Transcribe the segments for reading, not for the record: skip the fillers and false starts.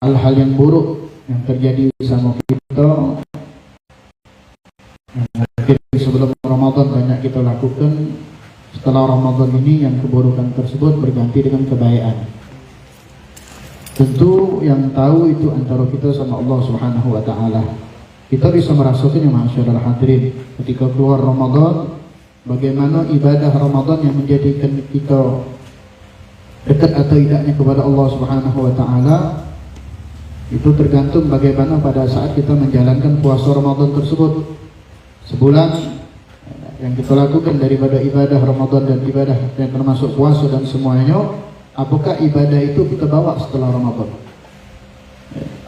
hal-hal yang buruk yang terjadi sama kita, yang sebelum Ramadan banyak kita lakukan. Setelah Ramadan ini yang keburukan tersebut berganti dengan kebaikan. Tentu yang tahu itu antara kita sama Allah Subhanahu wa taala. Kita bisa merasakannya masyaallah hadirin ketika keluar Ramadan, bagaimana ibadah Ramadan yang menjadikan kita dekat atau tidaknya kepada Allah Subhanahu wa taala itu tergantung bagaimana pada saat kita menjalankan puasa Ramadan tersebut. Sebulan yang kita lakukan daripada ibadah Ramadan dan ibadah yang termasuk puasa dan semuanya, apakah ibadah itu kita bawa setelah Ramadan?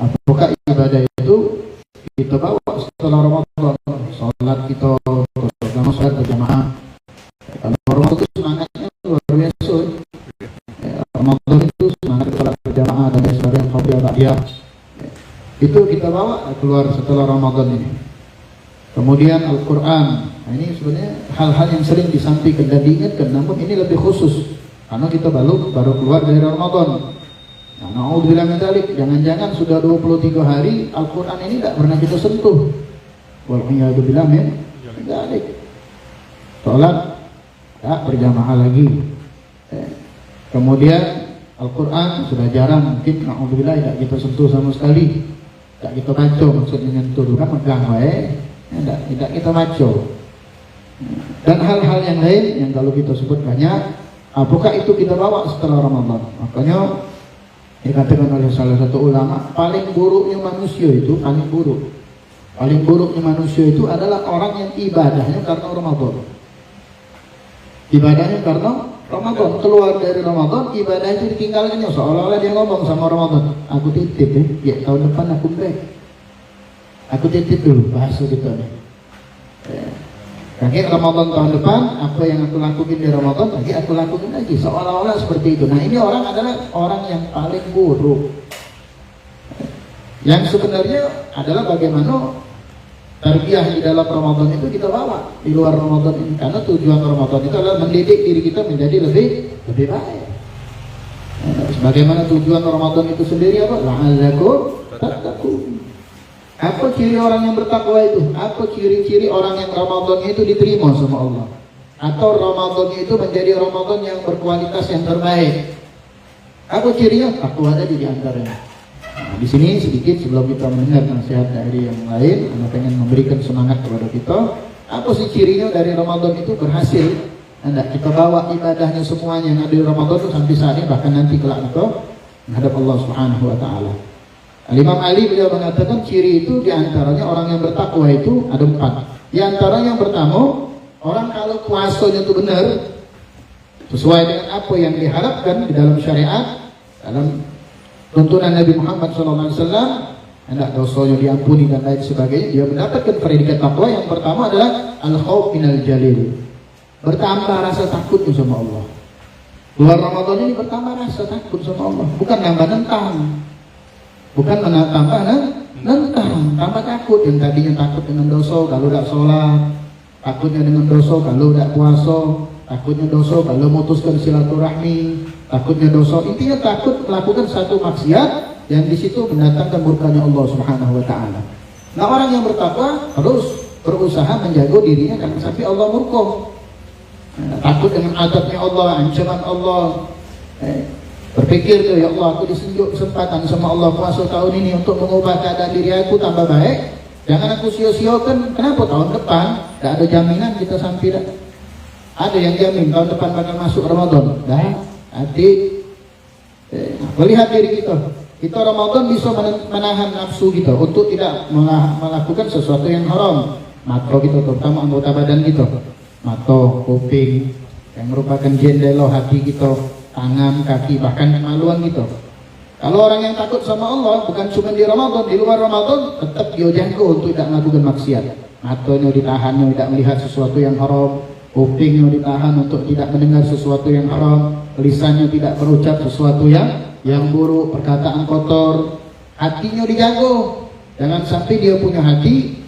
Apakah ibadah itu kita bawa setelah Ramadan? Salat kita, terutama salat berjamaah. Kalau Ramadan itu semangatnya luar biasa. Ramadan itu semangat salat berjamaah dan sebagainya, fadhilah. Itu kita bawa keluar setelah Ramadan ini. Kemudian Al-Quran, nah ini sebenarnya hal-hal yang sering disampaikan dan diingatkan, namun ini lebih khusus karena kita baru keluar dari Ramadan. Nah, na'udzubillah min dzalik, jangan-jangan sudah 23 hari Al-Quran ini tidak pernah kita sentuh. Wal'iyadzubillah min dzalik. Salat tak berjamaah lagi. Kemudian Al-Quran sudah jarang, mungkin na'udzubillah tidak kita sentuh sama sekali. Tak kita baca, maksudnya nyentuh, bukan megang tidak kita baca. Dan hal-hal yang lain yang kalau kita sebut banyak, apakah itu kita bawa setelah Ramadan? Makanya dikatakan oleh salah satu ulama, paling buruknya manusia itu paling buruknya manusia itu adalah orang yang ibadahnya karena Ramadan. Ibadahnya karena Ramadan, keluar dari Ramadan, ibadah itu ditinggalkannya seolah-olah dia ngomong sama Ramadan, aku titip ya tahun depan aku back. Aku titip dulu bahasa kita nih. Lagi Ramadan tahun depan, apa yang aku lakukan di Ramadan lagi aku lakukan lagi, seolah-olah seperti itu. Nah ini orang adalah orang yang paling buruk. Yang sebenarnya adalah bagaimana tarbiyah di dalam Ramadan itu kita bawa di luar Ramadan ini, karena tujuan Ramadan itu adalah mendidik diri kita menjadi lebih baik. Sebagaimana tujuan Ramadan itu sendiri apa? La'allakum tattaqun. Apa ciri orang yang bertakwa itu? Apa ciri-ciri orang yang Ramadannya itu diterima sama Allah? Atau Ramadannya itu menjadi Ramadan yang berkualitas yang terbaik? Apa cirinya? Takwa ada di antaranya. Nah, di sini sedikit sebelum kita mendengar nasihat dari yang lain, Anda pengen memberikan semangat kepada kita. Apa sih cirinya dari Ramadan itu berhasil? Anda kita bawa ibadahnya semuanya yang ada di Ramadan itu sampai saat ini, bahkan nanti kelak itu menghadap Allah Subhanahu wa taala. Imam Ali beliau mengatakan ciri itu diantaranya orang yang bertakwa itu ada 4. Di antaranya yang pertama, orang kalau puasanya itu benar sesuai dengan apa yang diharapkan di dalam syariat, dalam tuntunan Nabi Muhammad SAW, hendak dosanya diampuni dan lain sebagainya, dia mendapatkan predikat takwa. Yang pertama adalah al-khauf minal jalil, bertambah rasa takutnya sama Allah. Bulan Ramadan ini bertambah rasa takut sama Allah, bukan nambah nentang. Bukan tambah nentang, tambah takut. Yang tadinya takut dengan dosa kalau tidak sholat, takutnya dengan dosa kalau tidak puasa, takutnya dosa kalau memutuskan silaturahmi, takutnya dosa. Intinya takut melakukan satu maksiat yang di situ mendatangkan murkanya Allah Subhanahu wa taala. Nah, orang yang bertakwa harus berusaha menjaga dirinya jangan sampai Allah murka. Takut dengan azabnya Allah, ancaman Allah. Berpikir tuh, ya Allah, aku disenjuk kesempatan sama Allah puasa tahun ini untuk mengubah keadaan diri aku tambah baik. Jangan aku sia-siakan. Kenapa tahun depan tidak ada jaminan kita sampai dah. Ada yang jamin tahun depan bakal masuk Ramadan. Dah, adik. Melihat diri kita. Kita Ramadan bisa menahan nafsu kita untuk tidak melakukan sesuatu yang haram. Mata kita, terutama anggota badan kita. Mata, kuping, yang merupakan jendela hati kita. Tangan, kaki, bahkan kemaluan gitu. Kalau orang yang takut sama Allah, bukan cuma di Ramadan, di luar Ramadan, tetap dia jangkau untuk tidak melakukan maksiat. Matanya ditahan, tidak melihat sesuatu yang haram. Kupingnya ditahan untuk tidak mendengar sesuatu yang haram. Lisannya tidak berucap sesuatu yang buruk, perkataan kotor. Hatinya dijaga. Jangan sampai dia punya hati,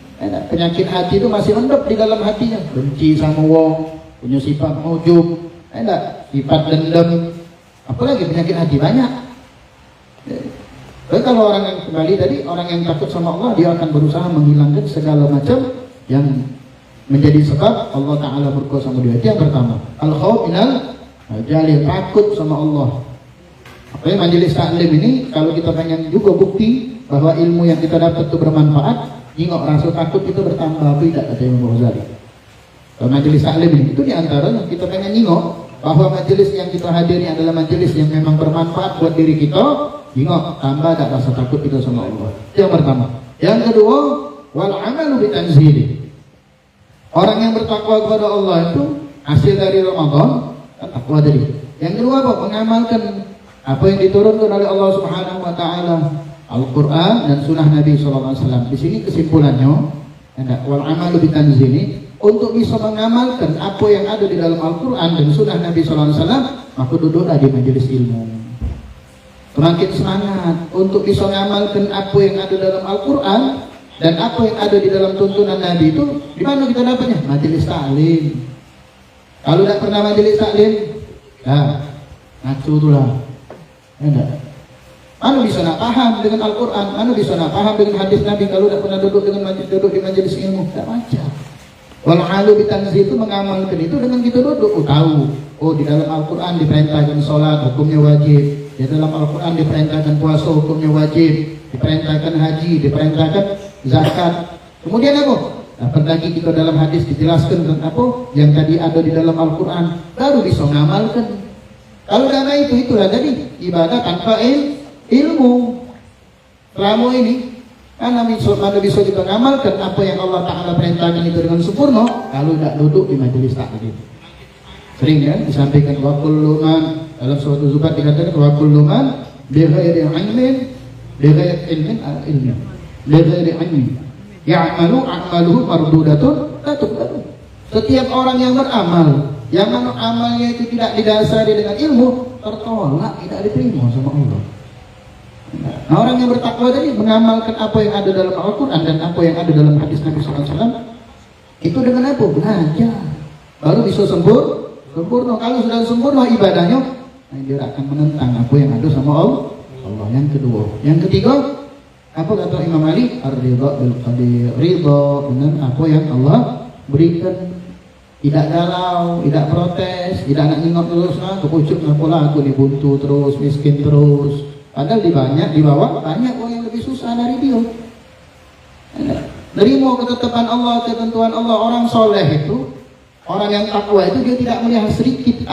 penyakit hati itu masih mendap di dalam hatinya. Benci sama wong, punya sifat ujub, sifat dendam. Apalagi penyakit hati banyak. Tapi kalau orang yang kembali tadi, orang yang takut sama Allah, dia akan berusaha menghilangkan segala macam yang menjadi sebab Allah Ta'ala murka sama dia. Itu yang pertama. Al-khawf minal jalil, takut sama Allah. Apalagi majelis taklim ini, kalau kita pengen juga bukti bahwa ilmu yang kita dapat itu bermanfaat, nengok rasa takut itu bertambah tidak, kata Imam Ghazali. Kalau majelis taklim ini, itu diantara yang kita pengen nengok bahwa majelis yang kita hadiri adalah majelis yang memang bermanfaat buat diri kita. Ingat, tambah tak rasa takut kita sama Allah. Yang pertama. Yang kedua, wal amalu bitanzili. Orang yang bertakwa kepada Allah itu hasil dari Ramadan, takwa tadi. Yang kedua apa? Mengamalkan apa yang diturunkan oleh Allah Subhanahu wa taala, Al-Qur'an dan sunnah Nabi sallallahu alaihi wasallam. Di sini kesimpulannya, wal amalu bitanzili, untuk bisa mengamalkan apa yang ada di dalam Al-Qur'an dan sunnah Nabi sallallahu alaihi wasallam, maka duduklah di majelis ilmu. Semakin semangat untuk bisa mengamalkan apa yang ada dalam Al-Quran dan apa yang ada di dalam tuntunan Nabi itu. Di mana kita dapatnya? Majelis taklim. Kalau tidak pernah majelis taklim, ngacu itulah. Mana bisa nak paham dengan Al-Quran? Mana bisa nak paham dengan hadis Nabi kalau tidak pernah duduk di majelis ilmu? Tidak macam. Walau bitanzil itu mengamalkan itu dengan kita duduk. Tahu. Di dalam Al-Quran diperintahkan sholat, hukumnya wajib. Di dalam Al-Quran diperintahkan puasa, hukumnya wajib. Diperintahkan haji, diperintahkan zakat. Kemudian apa? Dapat lagi kita dalam hadis dijelaskan tentang apa yang tadi ada di dalam Al-Quran, baru bisa mengamalkan. Kalau karena itulah tadi ibadah tanpa ilmu. Selama ini karena bisa kita mengamalkan apa yang Allah Ta'ala perintahkan itu dengan sempurna kalau tidak duduk di majelis taklim. Sering ya disampaikan wa kullu man, dalam suatu Zubat dikatakan wa kullu man bi ghairi ilmin ya'malu a'maluhu mardudatun la tuqbalu. Setiap orang yang beramal yang mana amalnya itu tidak didasari dengan ilmu, tertolak, tidak diterima sama Allah. Nah, orang yang bertakwa tadi mengamalkan apa yang ada dalam Al-Quran dan apa yang ada dalam hadis Nabi SAW, itu dengan apa? Belajar, baru bisa sempurna. Kalau sudah sempurna ibadahnya, dia akan menentang apa yang ada sama Allah. Yang kedua. Yang ketiga, apa kata Imam Ali? Ar-ridha bil qadir, ridha dengan apa yang Allah berikan. Tidak galau, tidak protes, tidak nak nengok terus, kepucuk ngapalah aku nih buntu terus, miskin terus. Padahal di bawah banyak orang yang lebih susah dari dia. Nerima ketetapan Allah, ketentuan Allah. Orang soleh itu, orang yang takwa itu, dia tidak melihat sedikit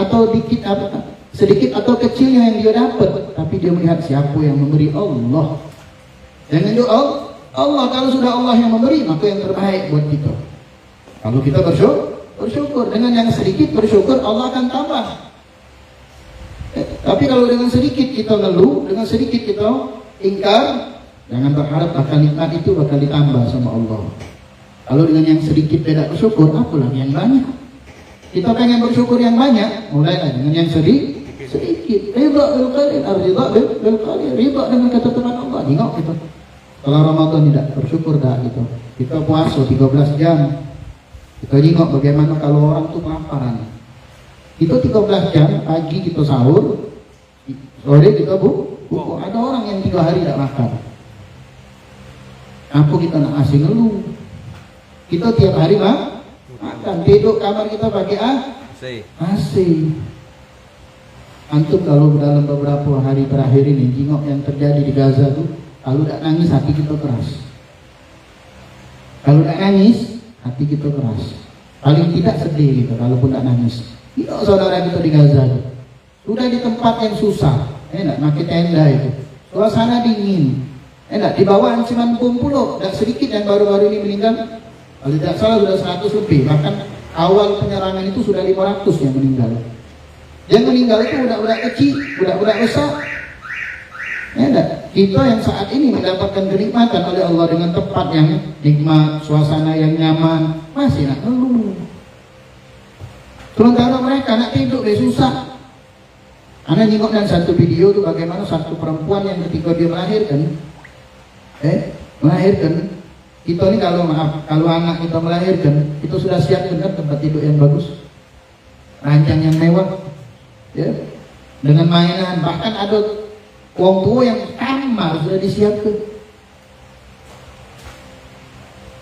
atau kecilnya yang dia dapat, tapi dia melihat siapa yang memberi, Allah. Jangan doa Allah, kalau sudah Allah yang memberi, maka yang terbaik buat kita. Kalau kita bersyukur dengan yang sedikit, bersyukur Allah akan tambah. Tapi kalau dengan sedikit kita ngeluh, dengan sedikit kita ingkar, jangan berharap bakal nikmat itu bakal ditambah sama Allah. Kalau dengan yang sedikit tidak bersyukur, apalagi yang banyak. Kita pengen bersyukur yang banyak, mulailah dengan yang sedikit. Ridha bil qalil, ar-ridha bil qalil, ridha dengan ketetapan Allah. Tengok kita. Kalau Ramadan tidak bersyukur dah gitu. Kita puasa 13 jam. Kita tengok bagaimana kalau orang tuh kelaparan. Itu 13 jam, pagi kita sahur, sore kita buku. Ada orang yang 3 hari tidak makan. Apa kita nak ngasih ngeluh? Kita tiap hari makan, tidur kamar kita pakai AC. Antum kalau dalam beberapa hari terakhir ini tengok yang terjadi di Gaza tuh, kalau tidak nangis hati kita keras. Kalau tidak nangis hati kita keras. Paling tidak sedih gitu, kalaupun tidak nangis. Tidak saudara kita di Gaza tuh, sudah di tempat yang susah, enak pakai tenda itu, suasana dingin, enak di bawah ancaman bom pulau, dan sedikit yang baru-baru ini meninggal. Kalau tidak salah sudah 100 lebih, bahkan awal penyerangan itu sudah 500 yang meninggal. Yang meninggal itu budak-budak kecil, budak-budak besar. Kita yang saat ini mendapatkan kenikmatan oleh Allah dengan tempat yang nikmat, suasana yang nyaman, masih nak ngeluh. Sementara mereka nak tidur susah. Anda nengok dan satu video itu bagaimana satu perempuan yang ketika dia melahirkan, kita ini kalau anak kita melahirkan, itu sudah siap benar tempat tidur yang bagus, ranjang yang mewah, ya, dengan mainan, bahkan ada Wong tua yang kamar sudah disiapkan.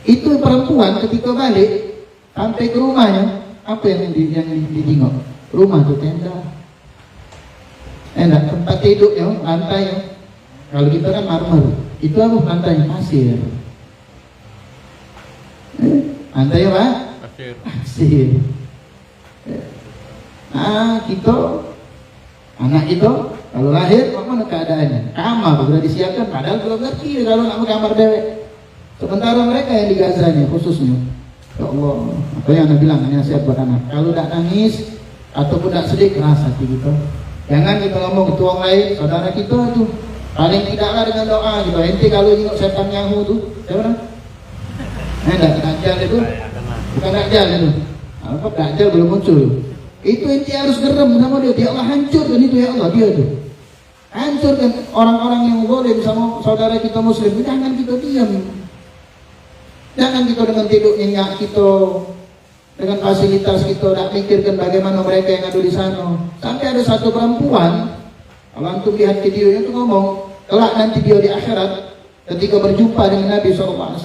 Itu perempuan ketika balik sampai ke rumahnya, apa yang ditengok? Rumah tuh tenda, enak tempat tidur ya, lantai ya. Kalau kita kan marmer, itu apa lantai pasir. Lantai apa? Pasir. Kita anak itu kalau lahir mana keadaannya? Kamar sudah disiapkan, padahal belum ngerti kalau nak kamar dewek. Sementara mereka yang di Gaza nih khususnya, ya Allah, apa yang Anda bilang nasihat buat anak. Kalau tidak nangis ataupun tidak sedih, keras hati kita. Jangan kita ngomong ke orang lain, saudara kita tuh paling tidaklah dengan doa gitu. Ente kalau tengok setan Yahu tuh, siapa nama? Dajjal itu, bukan Dajjal itu. Apa Dajjal belum muncul? Itu ente harus gerem sama dia. Ya Allah hancurkan itu ya Allah dia tuh. Hancurkan orang-orang yang boleh sama saudara kita Muslim. Jangan kita diam. Jangan kita dengan tidur nyenyak kita, dengan fasilitas kita, tak mikirkan bagaimana mereka yang ada di sana. Sampai ada satu perempuan, kalau antum lihat videonya itu ngomong, kelak nanti dia di akhirat, ketika berjumpa dengan Nabi SAW,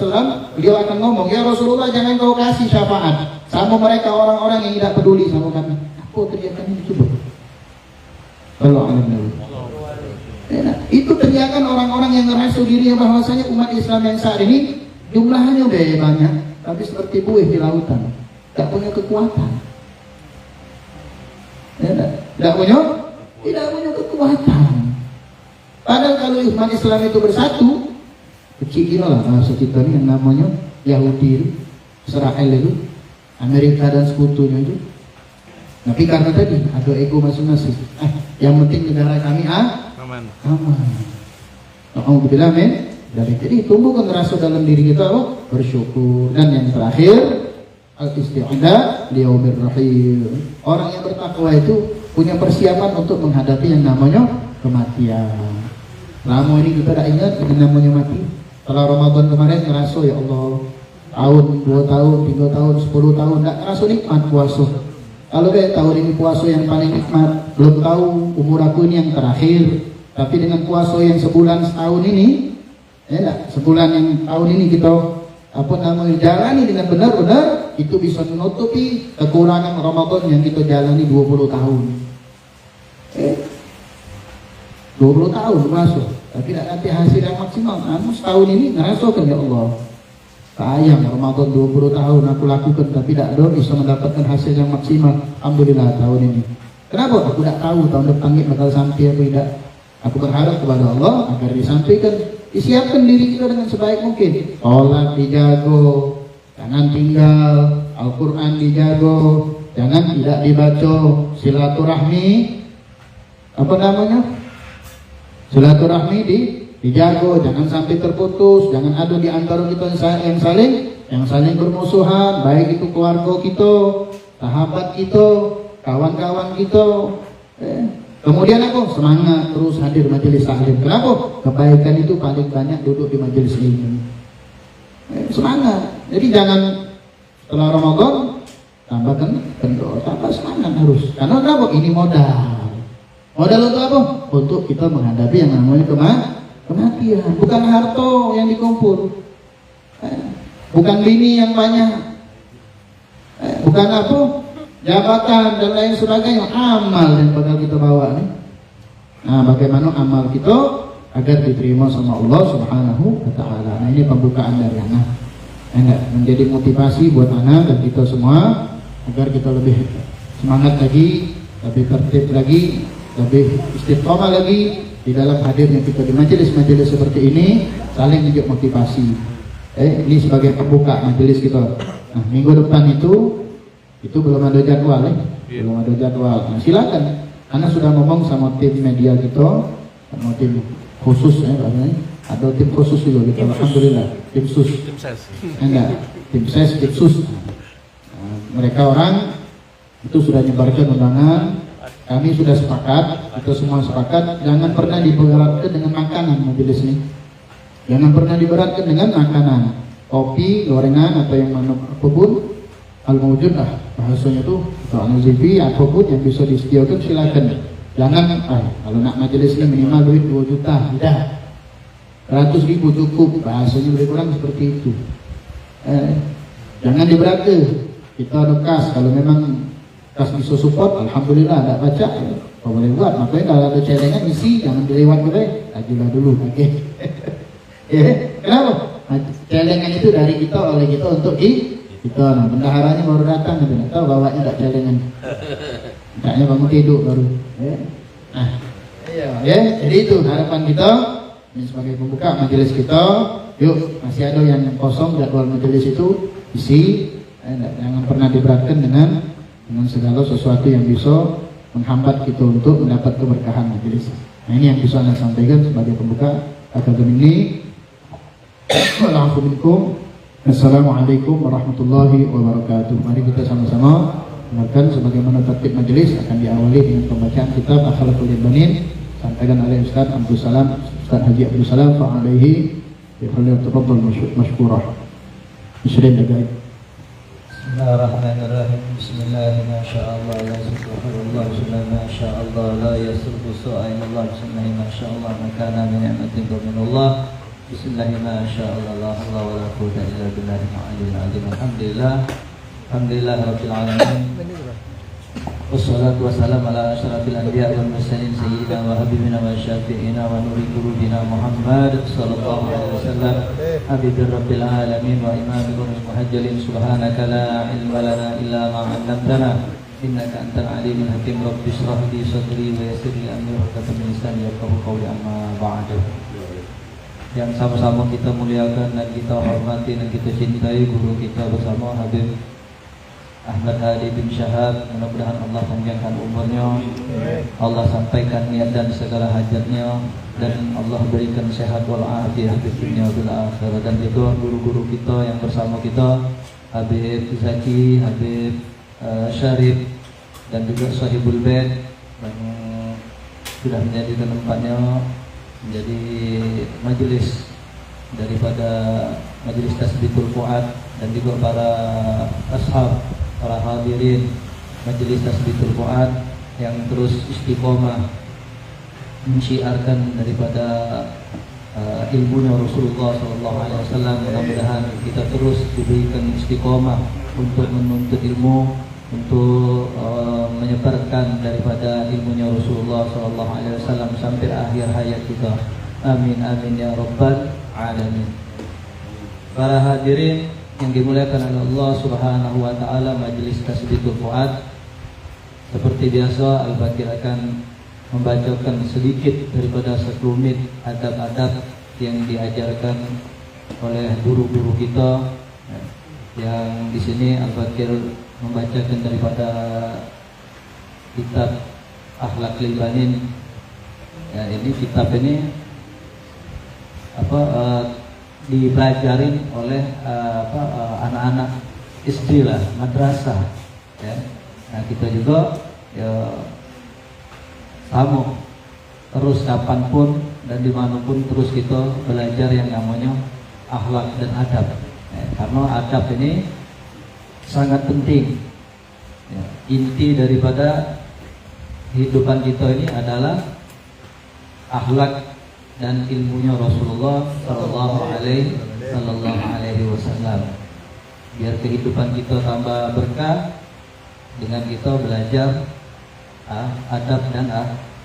beliau akan ngomong, ya Rasulullah jangan kau kasih syafaat sama mereka orang-orang yang tidak peduli sama kami. Apa teriakan ini coba? Kalau itu teriakan orang-orang yang ngerasa dirinya bahwasanya umat Islam yang saat ini jumlahnya udah banyak, tapi seperti buih di lautan, tidak punya kekuatan. Tidak punya kekuatan. Padahal kalau umat Islam itu bersatu, kecil lah bahasa kita ini yang namanya Yahudi, Israel itu, Amerika dan sekutunya itu. Tapi karena tadi ada ego masing-masing. Yang penting negara kami aman. Alhamdulillah men. Jadi tumbuhkan rasa dalam diri kita bersyukur. Dan yang terakhir al-isti'adah liyaumir rahim. Orang yang bertakwa itu punya persiapan untuk menghadapi yang namanya kematian. Lama ini kita tidak ingat yang namanya mati. Kalau Ramadan kemarin ngerasa ya Allah, tahun, 2 tahun, 3 tahun, 10 tahun tidak ngerasa nikmat puasa. Kalau tahun ini puasa yang paling nikmat, belum tahu umur aku ini yang terakhir. Tapi dengan puasa yang sebulan setahun ini, sebulan yang tahun ini kita jalani dengan benar-benar, itu bisa menutupi kekurangan Ramadan yang kita jalani 20 tahun. 20 tahun masuk, tapi tidak nanti hasil yang maksimal. Setahun ini ngerasakan ya Allah, sayang Ramadan 20 tahun aku lakukan, tapi tidak bisa mendapatkan hasil yang maksimal. Alhamdulillah tahun ini. Kenapa? Aku tidak tahu tahun depan bakal sampai atau tidak. Aku berharap kepada Allah agar disampaikan. Disiapkan diri kita dengan sebaik mungkin. Sholat dijago, jangan tinggal. Al-Quran dijago, jangan tidak dibaca. Silaturahmi, silaturahmi dijago, jangan sampai terputus. Jangan ada di antara kita yang saling bermusuhan, baik itu keluarga kita, sahabat kita, kawan-kawan kita. Kemudian aku semangat terus hadir majelis taklim. Kenapa? Kebaikan itu paling banyak duduk di majelis ini. Semangat. Jadi jangan setelah Ramadan tambahkan kendor, tambah semangat harus. Karena kenapa? Ini modal. Modal untuk apa? Untuk kita menghadapi yang namanya kematian. Bukan harta yang dikumpul, bukan bini yang banyak, bukan apa? Jabatan dan lain sebagainya, amal yang bakal kita bawa nih. Nah, bagaimana amal kita agar diterima sama Allah Subhanahu wa Ta'ala. Nah, ini pembukaan dari anak. Menjadi motivasi buat anak dan kita semua agar kita lebih semangat lagi, lebih tertib lagi, lebih istiqomah lagi di dalam hadirnya kita di majelis-majelis seperti ini, saling menunjuk motivasi. Ini sebagai pembuka majelis kita. Nah, minggu depan itu belum ada jadwal belum ada jadwal. Nah, silakan. Karena sudah ngomong sama tim media kita, sama tim khusus ada tim khusus juga gitu. Alhamdulillah, tim sus. Tim ses, tim sus. Nah, mereka orang itu sudah nyebarkan undangan. Kami sudah sepakat, kita semua sepakat, jangan pernah diberatkan dengan makanan majelis ini. Jangan pernah diberatkan dengan makanan, kopi, gorengan atau yang mana apapun. Al-mawjud bahasanya tuh, atau al-zibi apapun yang bisa disediakan silakan. Jangan kalau nak majelis ini minimal duit 2 juta, tidak. 100.000 cukup, bahasanya lebih kurang seperti itu. Jangan diberata. Kita ada kas, kalau memang kas bisa support, alhamdulillah. Tak baca, kau boleh buat. Makanya kalau ada celengan isi, jangan dilewat boleh. Ajulah dulu, okey. Kenapa? Celengan itu dari kita, oleh kita untuk kita. Nah, bendaharanya baru datang, tidak tahu bawanya tak celengan. Taknya bangun tidur baru. Jadi itu harapan kita. Ini sebagai pembuka majelis kita. Yuk, masih ada yang kosong jadwal majelis itu isi. Jangan pernah diberatkan dengan segala sesuatu yang bisa menghambat kita untuk mendapat keberkahan majelis. Nah, ini yang bisa saya sampaikan sebagai pembuka akademi ini. Assalamualaikum warahmatullahi wabarakatuh. Mari kita sama-sama dengarkan sebagaimana tertib majelis akan diawali dengan pembacaan kitab Akhlaqul Ibanin sampaikan oleh Ustaz Abdul Salam, Ustaz Haji Abdul Salam fa'alaihi bifalyatafaddal mashkurah. Bismillahirrahmanirrahim. Bismillahirrahmanirrahim. Bismillah ma sha Allah la subhanallah ma sha Allah la yasrufu su'ainallah bismillah ma sha Allah ma kana min ni'matin minallah. Bismillah ma sha Allah la hawla wa la quwwata illa billahil aliyyil azim. Alhamdulillah rabbil alamin. Wassalatu wassalamu ala asyrafil anbiya wal mursalin sayyidina wa habibina wa syafi'ina wa nuri qulubina Muhammad sallallahu alaihi wasallam habibir rabbil alamin wa imamul muhajjalin. Subhanaka la ilma lana illa ma 'allamtana innaka antal alimul hakim. Rabbi shrah li sadri wa yassir li amri wahlul 'uqdatam min lisani yafqahu qawli. Amma ba'du. Yang sama-sama kita muliakan dan kita hormati dan kita cintai guru kita bersama Habib Ahmad Hadi bin Syahab. Mudah-mudahan Allah panjangkan umurnya, Allah sampaikan niat dan segala hajatnya, dan Allah berikan sehat walafiat di dunia wal akhirah. Dan juga guru-guru kita yang bersama kita, Habib Zaki, Habib Syarif, dan juga Sahibul Bait yang sudah menjadikan tempatnya menjadi majelis daripada majelis tasbitul fuad, dan juga para ashab, para hadirin majelis tasbitul fuad yang terus istiqomah menyiarkan daripada ilmunya Rasulullah SAW. Mudah-mudahan kita terus diberikan istiqomah untuk menuntut ilmu, untuk menyebarkan daripada ilmunya Rasulullah SAW sampai akhir hayat kita. Amin amin ya rabbal alamin. Para hadirin yang dimuliakan oleh Allah Subhanahu wa taala, majelis tasbitul fuad, seperti biasa Al-Fakir akan membacakan sedikit daripada sekelumit adab-adab yang diajarkan oleh guru-guru kita. Yang di sini Al-Fakir membacakan daripada kitab Akhlaqul Ibanin. Ya, ini kitab ini dipelajarin oleh anak-anak SD lah, madrasah. Ya. Nah, kita juga ya sama terus kapanpun dan dimanapun terus kita belajar yang namanya akhlak dan adab. Ya, karena adab ini sangat penting. Ya, inti daripada kehidupan kita ini adalah akhlak dan ilmunya Rasulullah Sallallahu Alaihi Wasallam. Biar kehidupan kita tambah berkah dengan kita belajar adab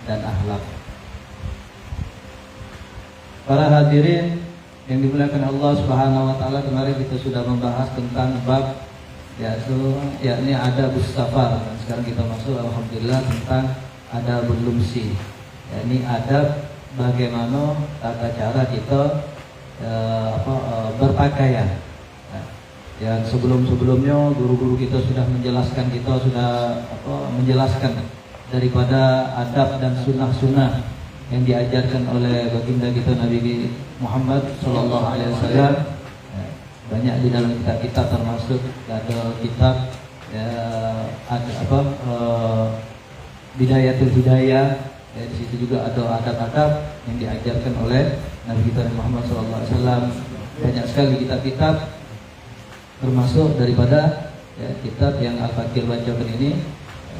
dan akhlak. Para hadirin yang dimuliakan Allah Subhanahu Wa Taala, kemarin kita sudah membahas tentang bab yakni adabus safar. Dan sekarang kita masuk alhamdulillah tentang adabul lumsi. Yakni adab bagaimana tata cara kita berpakaian. Yang sebelum-sebelumnya guru-guru kita sudah menjelaskan, menjelaskan daripada adab dan sunnah-sunnah yang diajarkan oleh baginda kita Nabi Muhammad Sallallahu Alaihi Wasallam. Banyak di dalam kitab-kitab, termasuk ada kitab Bidayatul Hidayah. Ya, di situ juga ada adab-adab yang diajarkan oleh Nabi kita Muhammad SAW. Banyak sekali kitab-kitab, termasuk daripada kitab yang Al-Fakir bacakan ini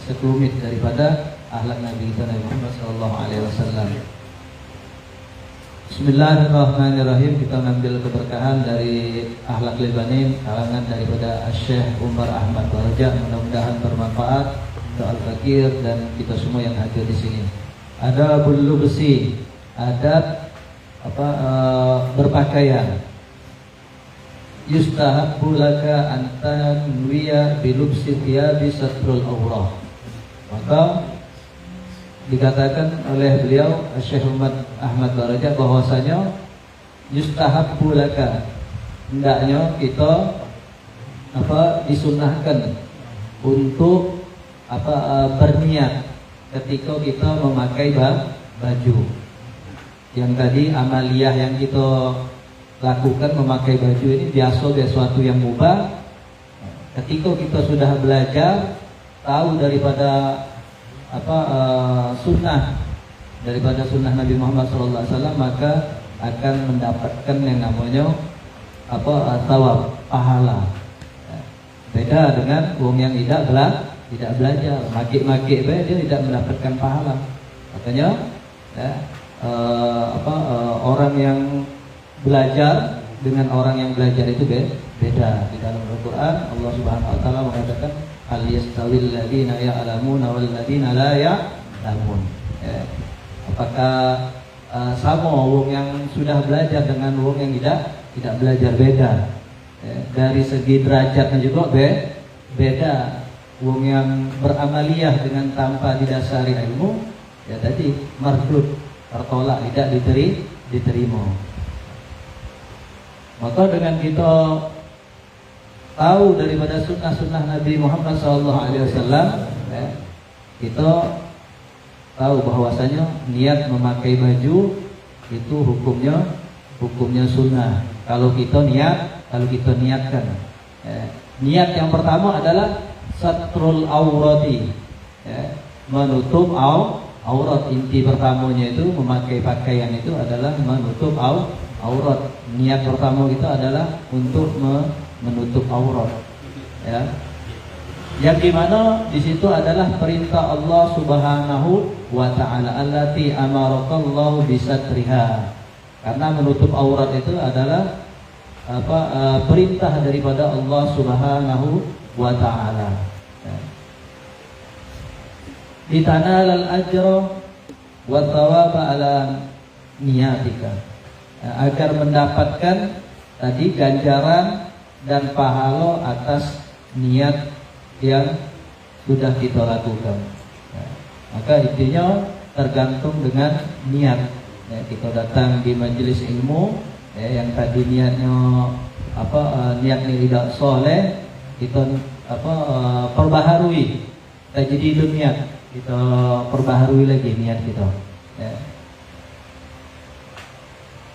sekelumit daripada akhlak Nabi kita Nabi Muhammad sallallahu alaihi wasallam. Bismillahirrahmanirrahim. Kita mengambil keberkahan dari akhlak Lebanin kalangan daripada Syekh Umar Ahmad Baraja. Mudah-mudahan bermanfaat untuk Al-Fakir dan kita semua yang hadir di sini. Adabul lubsi, adab berpakaian. Yustahabbu laka an tanwiya bi lubsi thiyabi satrul awrah. Maka dikatakan oleh beliau Syekh Umar Ahmad Baraja bahwasanya yustahabbu laka, hendaknya kita disunnahkan untuk berniat ketika kita memakai baju. Yang tadi amaliyah yang kita lakukan memakai baju ini biasa sesuatu yang mubah. Ketika kita sudah belajar tahu daripada sunnah daripada sunnah Nabi Muhammad SAW, maka akan mendapatkan yang namanya thawab, pahala. Beda dengan wong yang tidak belajar, makik-makik dia tidak mendapatkan pahala. Makanya orang yang belajar dengan orang yang belajar itu beda. Di dalam Al-Quran Allah Subhanahu Wa Taala mengatakan hal yastawil ladina ya'lamuna wal ladina la ya'lamun. Apakah sama wong yang sudah belajar dengan wong yang tidak belajar? Beda. Dari segi derajatnya juga beda. Wong yang beramaliyah dengan tanpa didasari ilmu, ya tadi mardud, tertolak, tidak diterima. Maka dengan kita tahu daripada sunnah-sunnah Nabi Muhammad SAW, kita tahu bahwasanya niat memakai baju itu hukumnya sunnah. Kalau kita niatkan, niat yang pertama adalah satrul aurati, menutup aurat. Inti pertamanya itu memakai pakaian itu adalah menutup aurat. Niat pertama kita adalah untuk menutup aurat, ya. Yang dimana di situ adalah perintah Allah Subhanahu wa Ta'ala, allati amarakallahu bisatriha. Karena menutup aurat itu adalah perintah daripada Allah Subhanahu wa Ta'ala. Litanalal ajra wa thawaba ala niyatika, agar mendapatkan tadi ganjaran dan pahala atas niat yang sudah kita lakukan. Maka intinya tergantung dengan niat. Kita datang di majelis ilmu, yang tadi niatnya niatnya tidak soleh, kita perbaharui. Tajdidun niat, kita perbaharui lagi niat kita.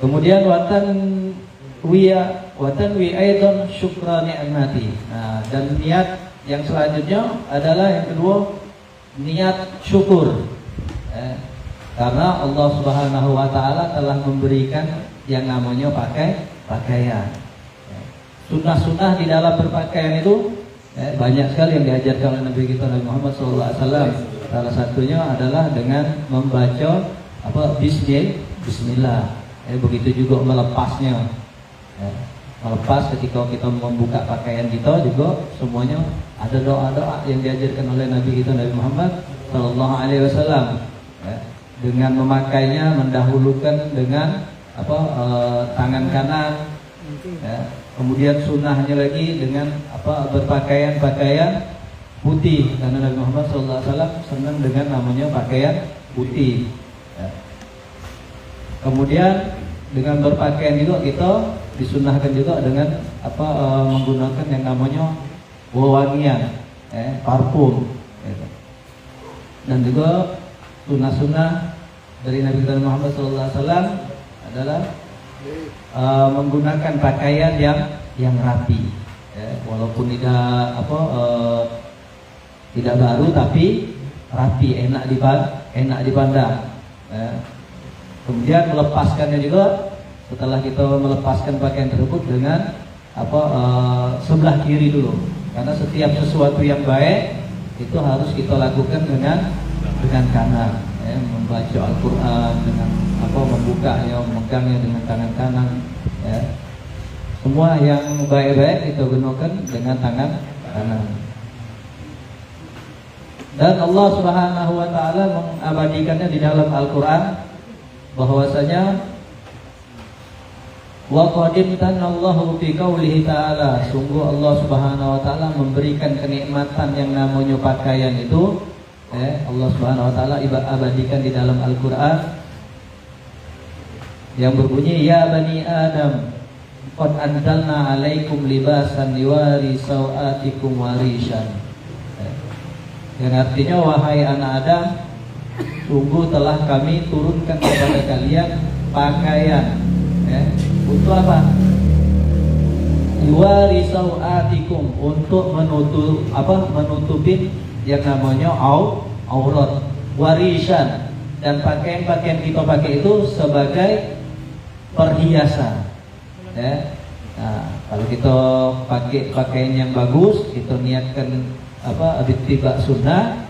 Kemudian watan wi aidan syukra ni'mati. Dan niat yang selanjutnya adalah yang kedua, niat syukur. Karena Allah Subhanahu wa Ta'ala telah memberikan yang namanya pakaian. Sunnah-sunnah di dalam berpakaian itu banyak sekali yang diajarkan oleh Nabi kita Nabi Muhammad SAW. Salah satunya adalah dengan membaca bismillah. Begitu juga melepasnya. Melepas ketika kita membuka pakaian kita juga semuanya ada doa-doa yang diajarkan oleh Nabi kita Nabi Muhammad SAW. Dengan memakainya mendahulukan dengan tangan kanan. Kemudian sunnahnya lagi dengan berpakaian putih, karena Nabi Muhammad SAW senang dengan namanya pakaian putih. Kemudian dengan berpakaian juga kita disunnahkan juga dengan menggunakan yang namanya wewangian, parfum. Dan juga sunnah-sunnah dari Nabi Muhammad SAW adalah menggunakan pakaian yang rapi, walaupun tidak baru tapi rapi, enak dipandang. Kemudian melepaskannya juga, setelah kita melepaskan pakaian tersebut dengan sebelah kiri dulu, karena setiap sesuatu yang baik itu harus kita lakukan dengan dengan kanan, membaca Al-Quran dengan membukanya, memegangnya dengan tangan kanan, semua yang baik-baik itu gunakan dengan tangan kanan. Dan Allah Subhanahu wa taala mengabadikannya di dalam Al-Qur'an bahwasanya wa qadimtanallahu fi qaulihi ta'ala, sungguh Allah Subhanahu wa taala memberikan kenikmatan yang namanya pakaian itu, Allah Subhanahu wa taala abadikan di dalam Al-Qur'an yang berbunyi ya bani Adam qad anzalna 'alaikum libasan yuwari sawatikum warishan. Yang artinya wahai anak Adam, sungguh telah kami turunkan kepada kalian pakaian, untuk apa? Yuwari sawatikum, untuk menutupin yang namanya aurat, warisan, dan pakaian-pakaian kita pakai itu sebagai perhiasan. Nah, kalau kita pakai pakaian yang bagus, kita niatkan ittiba sunnah,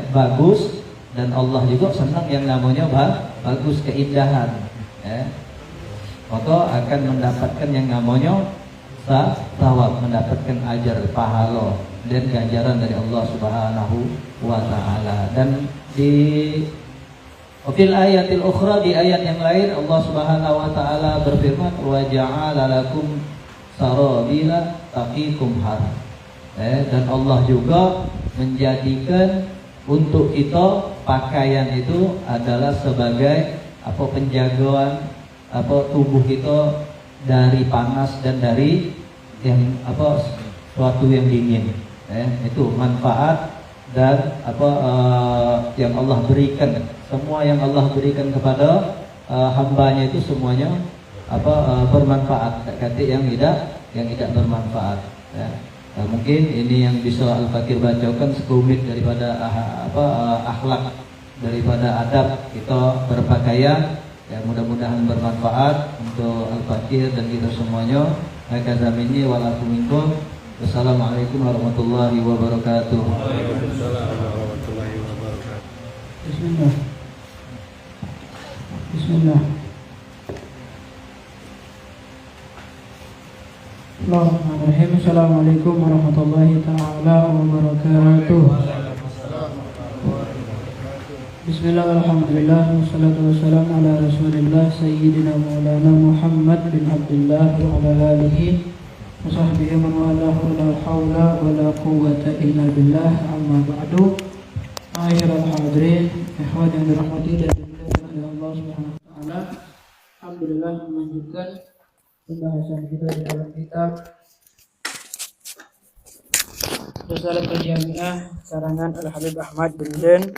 bagus, dan Allah juga senang yang namanya bagus, keindahan, maka akan mendapatkan yang namanya thawab, mendapatkan ajar, pahala dan ganjaran dari Allah Subhanahu wa taala. Dan di fil ayatil ukhra, di ayat yang lain Allah Subhanahu wa taala berfirman wa ja'ala lakum sarabila taqikum har. Dan Allah juga menjadikan untuk kita pakaian itu adalah sebagai penjagaan tubuh kita dari panas dan dari yang suatu yang dingin. Itu manfaat dan yang Allah berikan, semua yang Allah berikan kepada hambanya itu semuanya bermanfaat, kata yang tidak bermanfaat. Mungkin ini yang bisa Al-Fakir bacakan 10 menit daripada akhlak, daripada adab kita berpakaian. Ya, mudah-mudahan bermanfaat untuk Al-Fakir dan kita semuanya. Hakadza minni wa lakum minkum. Wassalamualaikum warahmatullahi wabarakatuh. Waalaikumsalam warahmatullahi wabarakatuh. Bismillah. Bismillahirrahmanirrahim. Assalamualaikum warahmatullahi ta'ala wabarakatuh. Bismillah, alhamdulillah, wassalatu wassalamu ala rasulillah sayyidina maulana Muhammad bin Abdullah wa ala alihi wa sahbihi man walahu, la hawla wa la quwwata illa billah, amma ba'du. Ma'asyiral hadirin, ikhwan yang dirahmati dan dimuliakan oleh Allah Subhanahu wa taala. Alhamdulillah, melanjutkan pembahasan kita di dalam kitab Risalah Al-Jami'ah karangan Al-Habib Ahmad bin Zain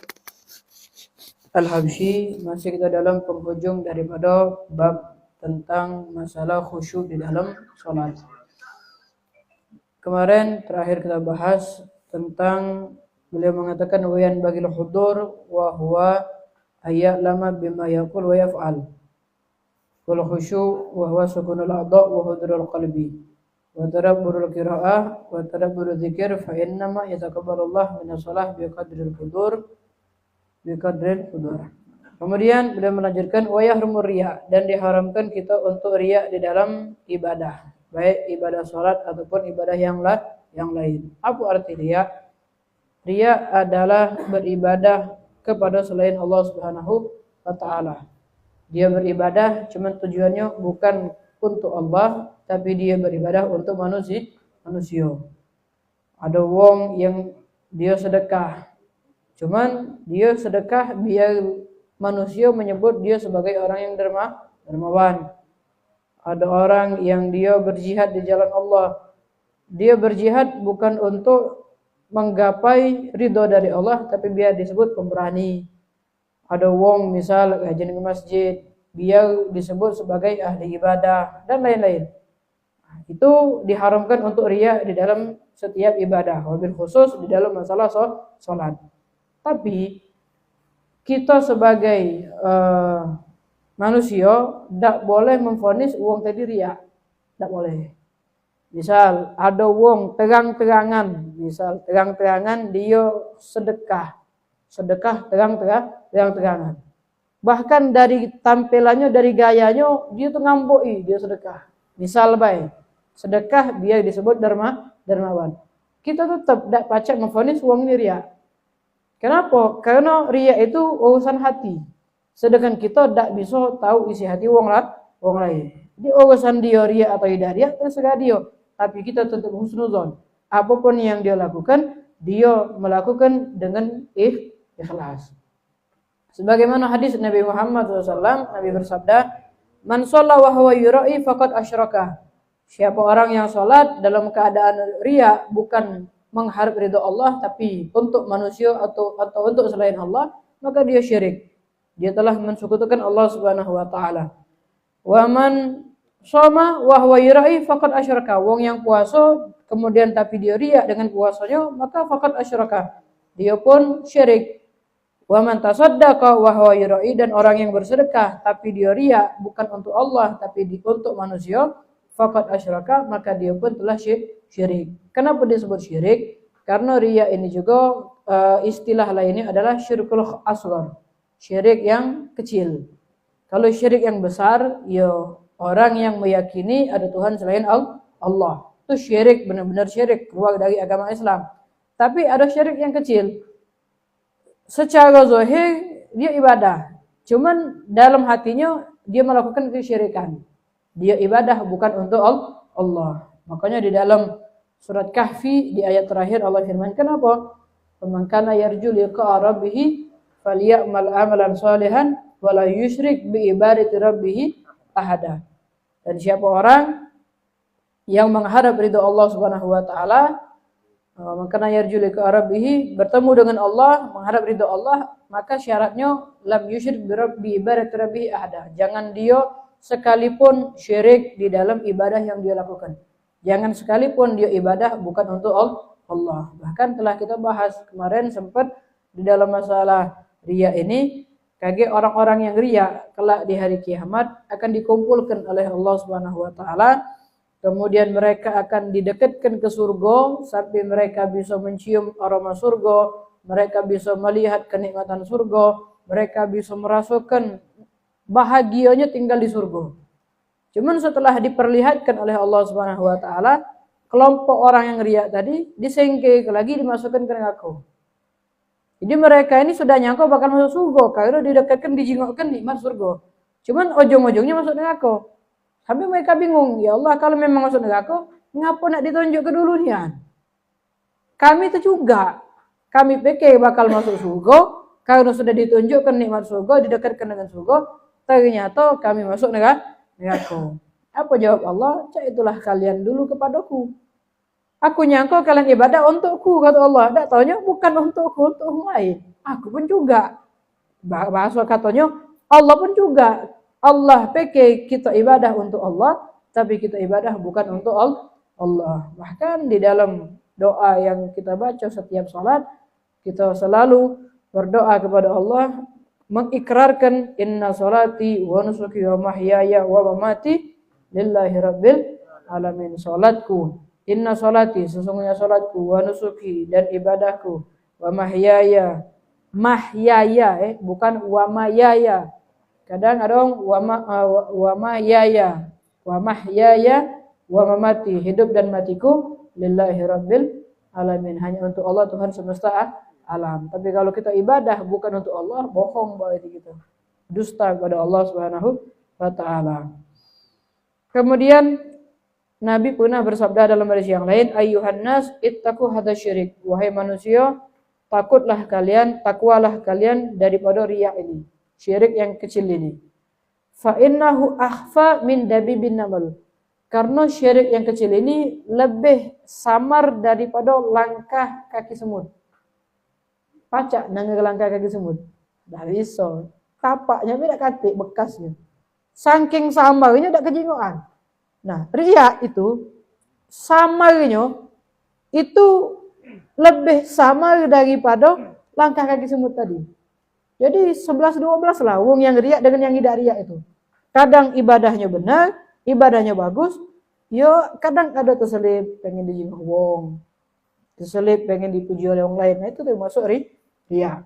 Al-Habsyi. Masih kita dalam penghujung daripada bab tentang masalah khusyuk di dalam salat. Kemarin terakhir kita bahas tentang beliau mengatakan wa yan bagil hudur wa huwa ayya'lama bima yaqul wa yaf'al. Wal khusyu' wa huwa sukunul a'dha' wa hudurul qalbi wa tadabburul qira'ah wa tadabburul dzikir fa innama yataqabbalullah minas shalah bi qadril hudur. Kemudian beliau melanjutkan wa yahrumur riya, dan diharamkan kita untuk riya di dalam ibadah, baik ibadah salat ataupun ibadah yang lain. Apa arti riya? Riya adalah beribadah kepada selain Allah Subhanahu wa taala. Dia beribadah cuman tujuannya bukan untuk Allah, tapi dia beribadah untuk manusia. Ada wong yang dia sedekah, cuman dia sedekah biar manusia menyebut dia sebagai orang yang dermawan. Ada orang yang dia berjihad di jalan Allah. Dia berjihad bukan untuk menggapai ridho dari Allah, tapi biar disebut pemberani. Ada wong misal rajin ke masjid, biar disebut sebagai ahli ibadah dan lain-lain. Itu diharamkan untuk riya di dalam setiap ibadah, wabil khusus di dalam masalah salat. Tapi kita sebagai manusia tidak boleh memvonis wong tadi riya, tidak boleh. Misal ada wong terang-terangan dia sedekah, sedekah terang-terangan. Bahkan dari tampilannya, dari gayanya, dia tuh ngamboi, dia sedekah. Misal baik, sedekah biar disebut dermawan. Kita tetap tidak pacak memvonis uang ini riya. Kenapa? Karena riya itu urusan hati. Sedangkan kita tidak bisa tahu isi hati orang lain. Jadi urusan dia riya atau tidak riya terserah dia. Tapi kita tetap husnuzon. Apapun yang dia lakukan, dia melakukan dengan ikhlas. Sebagaimana hadis Nabi Muhammad SAW, Nabi bersabda, "Man shalla wa huwa yura'i faqad asyraka." Siapa orang yang sholat dalam keadaan riya, bukan mengharap ridha Allah, tapi untuk manusia atau untuk selain Allah, maka dia syirik. Dia telah mensekutukan Allah Subhanahu wa taala. Wa man shoma wa huwa yura'i faqad asyraka. Wong yang puasa kemudian tapi dia riya dengan puasanya, maka faqad asyraka. Dia pun syirik. Wa man tasaddaqa wa huwa yura'i, dan orang yang bersedekah tapi dia riya bukan untuk Allah tapi untuk manusia, faqad asyraka, maka dia pun telah syirik. Kenapa disebut syirik? Karena riya ini juga istilah lainnya adalah syirkul asghar. Syirik yang kecil. Kalau syirik yang besar, ya orang yang meyakini ada Tuhan selain Allah. Itu syirik, benar-benar syirik, keluar dari agama Islam. Tapi ada syirik yang kecil. Secara zahir dia ibadah. Cuman dalam hatinya dia melakukan kesyirikan. Dia ibadah bukan untuk Allah. Makanya di dalam surat Kahfi di ayat terakhir Allah firmankan apa? "Faman kana yarju liqa'a rabbih falyamal amalan shalihan wa la yusyrik bi ibadati rabbih ahada." Dan siapa orang yang mengharap ridha Allah Subhanahu wa taala, maka yarju liqa'a rabbih, bertemu dengan Allah, mengharap ridha Allah, maka syaratnya lam yusyrik bi ibadati rabbih ahada. Jangan dia sekalipun syirik di dalam ibadah yang dia lakukan. Jangan sekalipun dia ibadah bukan untuk Allah. Bahkan telah kita bahas kemarin sempat di dalam masalah riya ini, kage orang-orang yang riya kelak di hari kiamat akan dikumpulkan oleh Allah Subhanahu wa taala. Kemudian mereka akan didekatkan ke surga sampai mereka bisa mencium aroma surga, mereka bisa melihat kenikmatan surga, mereka bisa merasakan bahagianya tinggal di surga. Cuman setelah diperlihatkan oleh Allah Subhanahu wa taala, kelompok orang yang riya tadi disengke lagi, dimasukkan ke neraka. Jadi mereka ini sudah nyangka bakal masuk surga karena didekatkan, dijingokkan nikmat surga. Cuman ujung-ujungnya masuk neraka. Sampai mereka bingung, ya Allah, kalau memang masuk neraka, ngapa nak ditunjuk ke dulunya? Kami itu juga, kami pikir bakal masuk surga karena sudah ditunjukkan nikmat surga, didekatkan dengan surga. Ternyata kami masuk neraka. Apa jawab Allah? Itulah kalian dulu kepadaku. Aku nyangka kalian ibadah untukku, kata Allah. Tak taunya bukan untukku, untuk orang lain. Aku pun juga. Bahasa katanya, Allah pun juga. Allah pikir kita ibadah untuk Allah, tapi kita ibadah bukan untuk Allah. Bahkan di dalam doa yang kita baca setiap salat, kita selalu berdoa kepada Allah, mengikrarkan inna salati wa nusuki wa mahyaya wa mamati lillahi rabbil alamin. Salatku, inna salati, sesungguhnya salatku, wa nusuki, dan ibadahku, wa mahyaya, bukan wa mayaya. Kadang ada wa mahyaya, wa mamati, hidup dan matiku, lillahi rabbil alamin, hanya untuk Allah Tuhan semesta alam. Tapi kalau kita ibadah bukan untuk Allah, bohong berarti kita. Dusta kepada Allah Subhanahu wa taala. Kemudian Nabi pernah bersabda dalam hadis yang lain, ayyuhan nas ittaqu hadza syirik. Wahai manusia, takwalah kalian daripada riya ini, syirik yang kecil ini. Fa innahu akhfa min dabibin namal. Karena syirik yang kecil ini lebih samar daripada langkah kaki semut. Pacak nangga langkah kaki semut. Dah bisa. Tapaknya beda katik bekasnya. Saking samarnya dak kejingoan. Nah, riya itu samarnya itu lebih samar daripada langkah kaki semut tadi. Jadi 11-12 lah wong yang riya dengan yang tidak riya itu. Kadang ibadahnya benar, ibadahnya bagus, yo kadang ada terselip pengen dijingoh wong. Terselip pengen dipuji oleh orang lain. Nah, itu termasuk riya.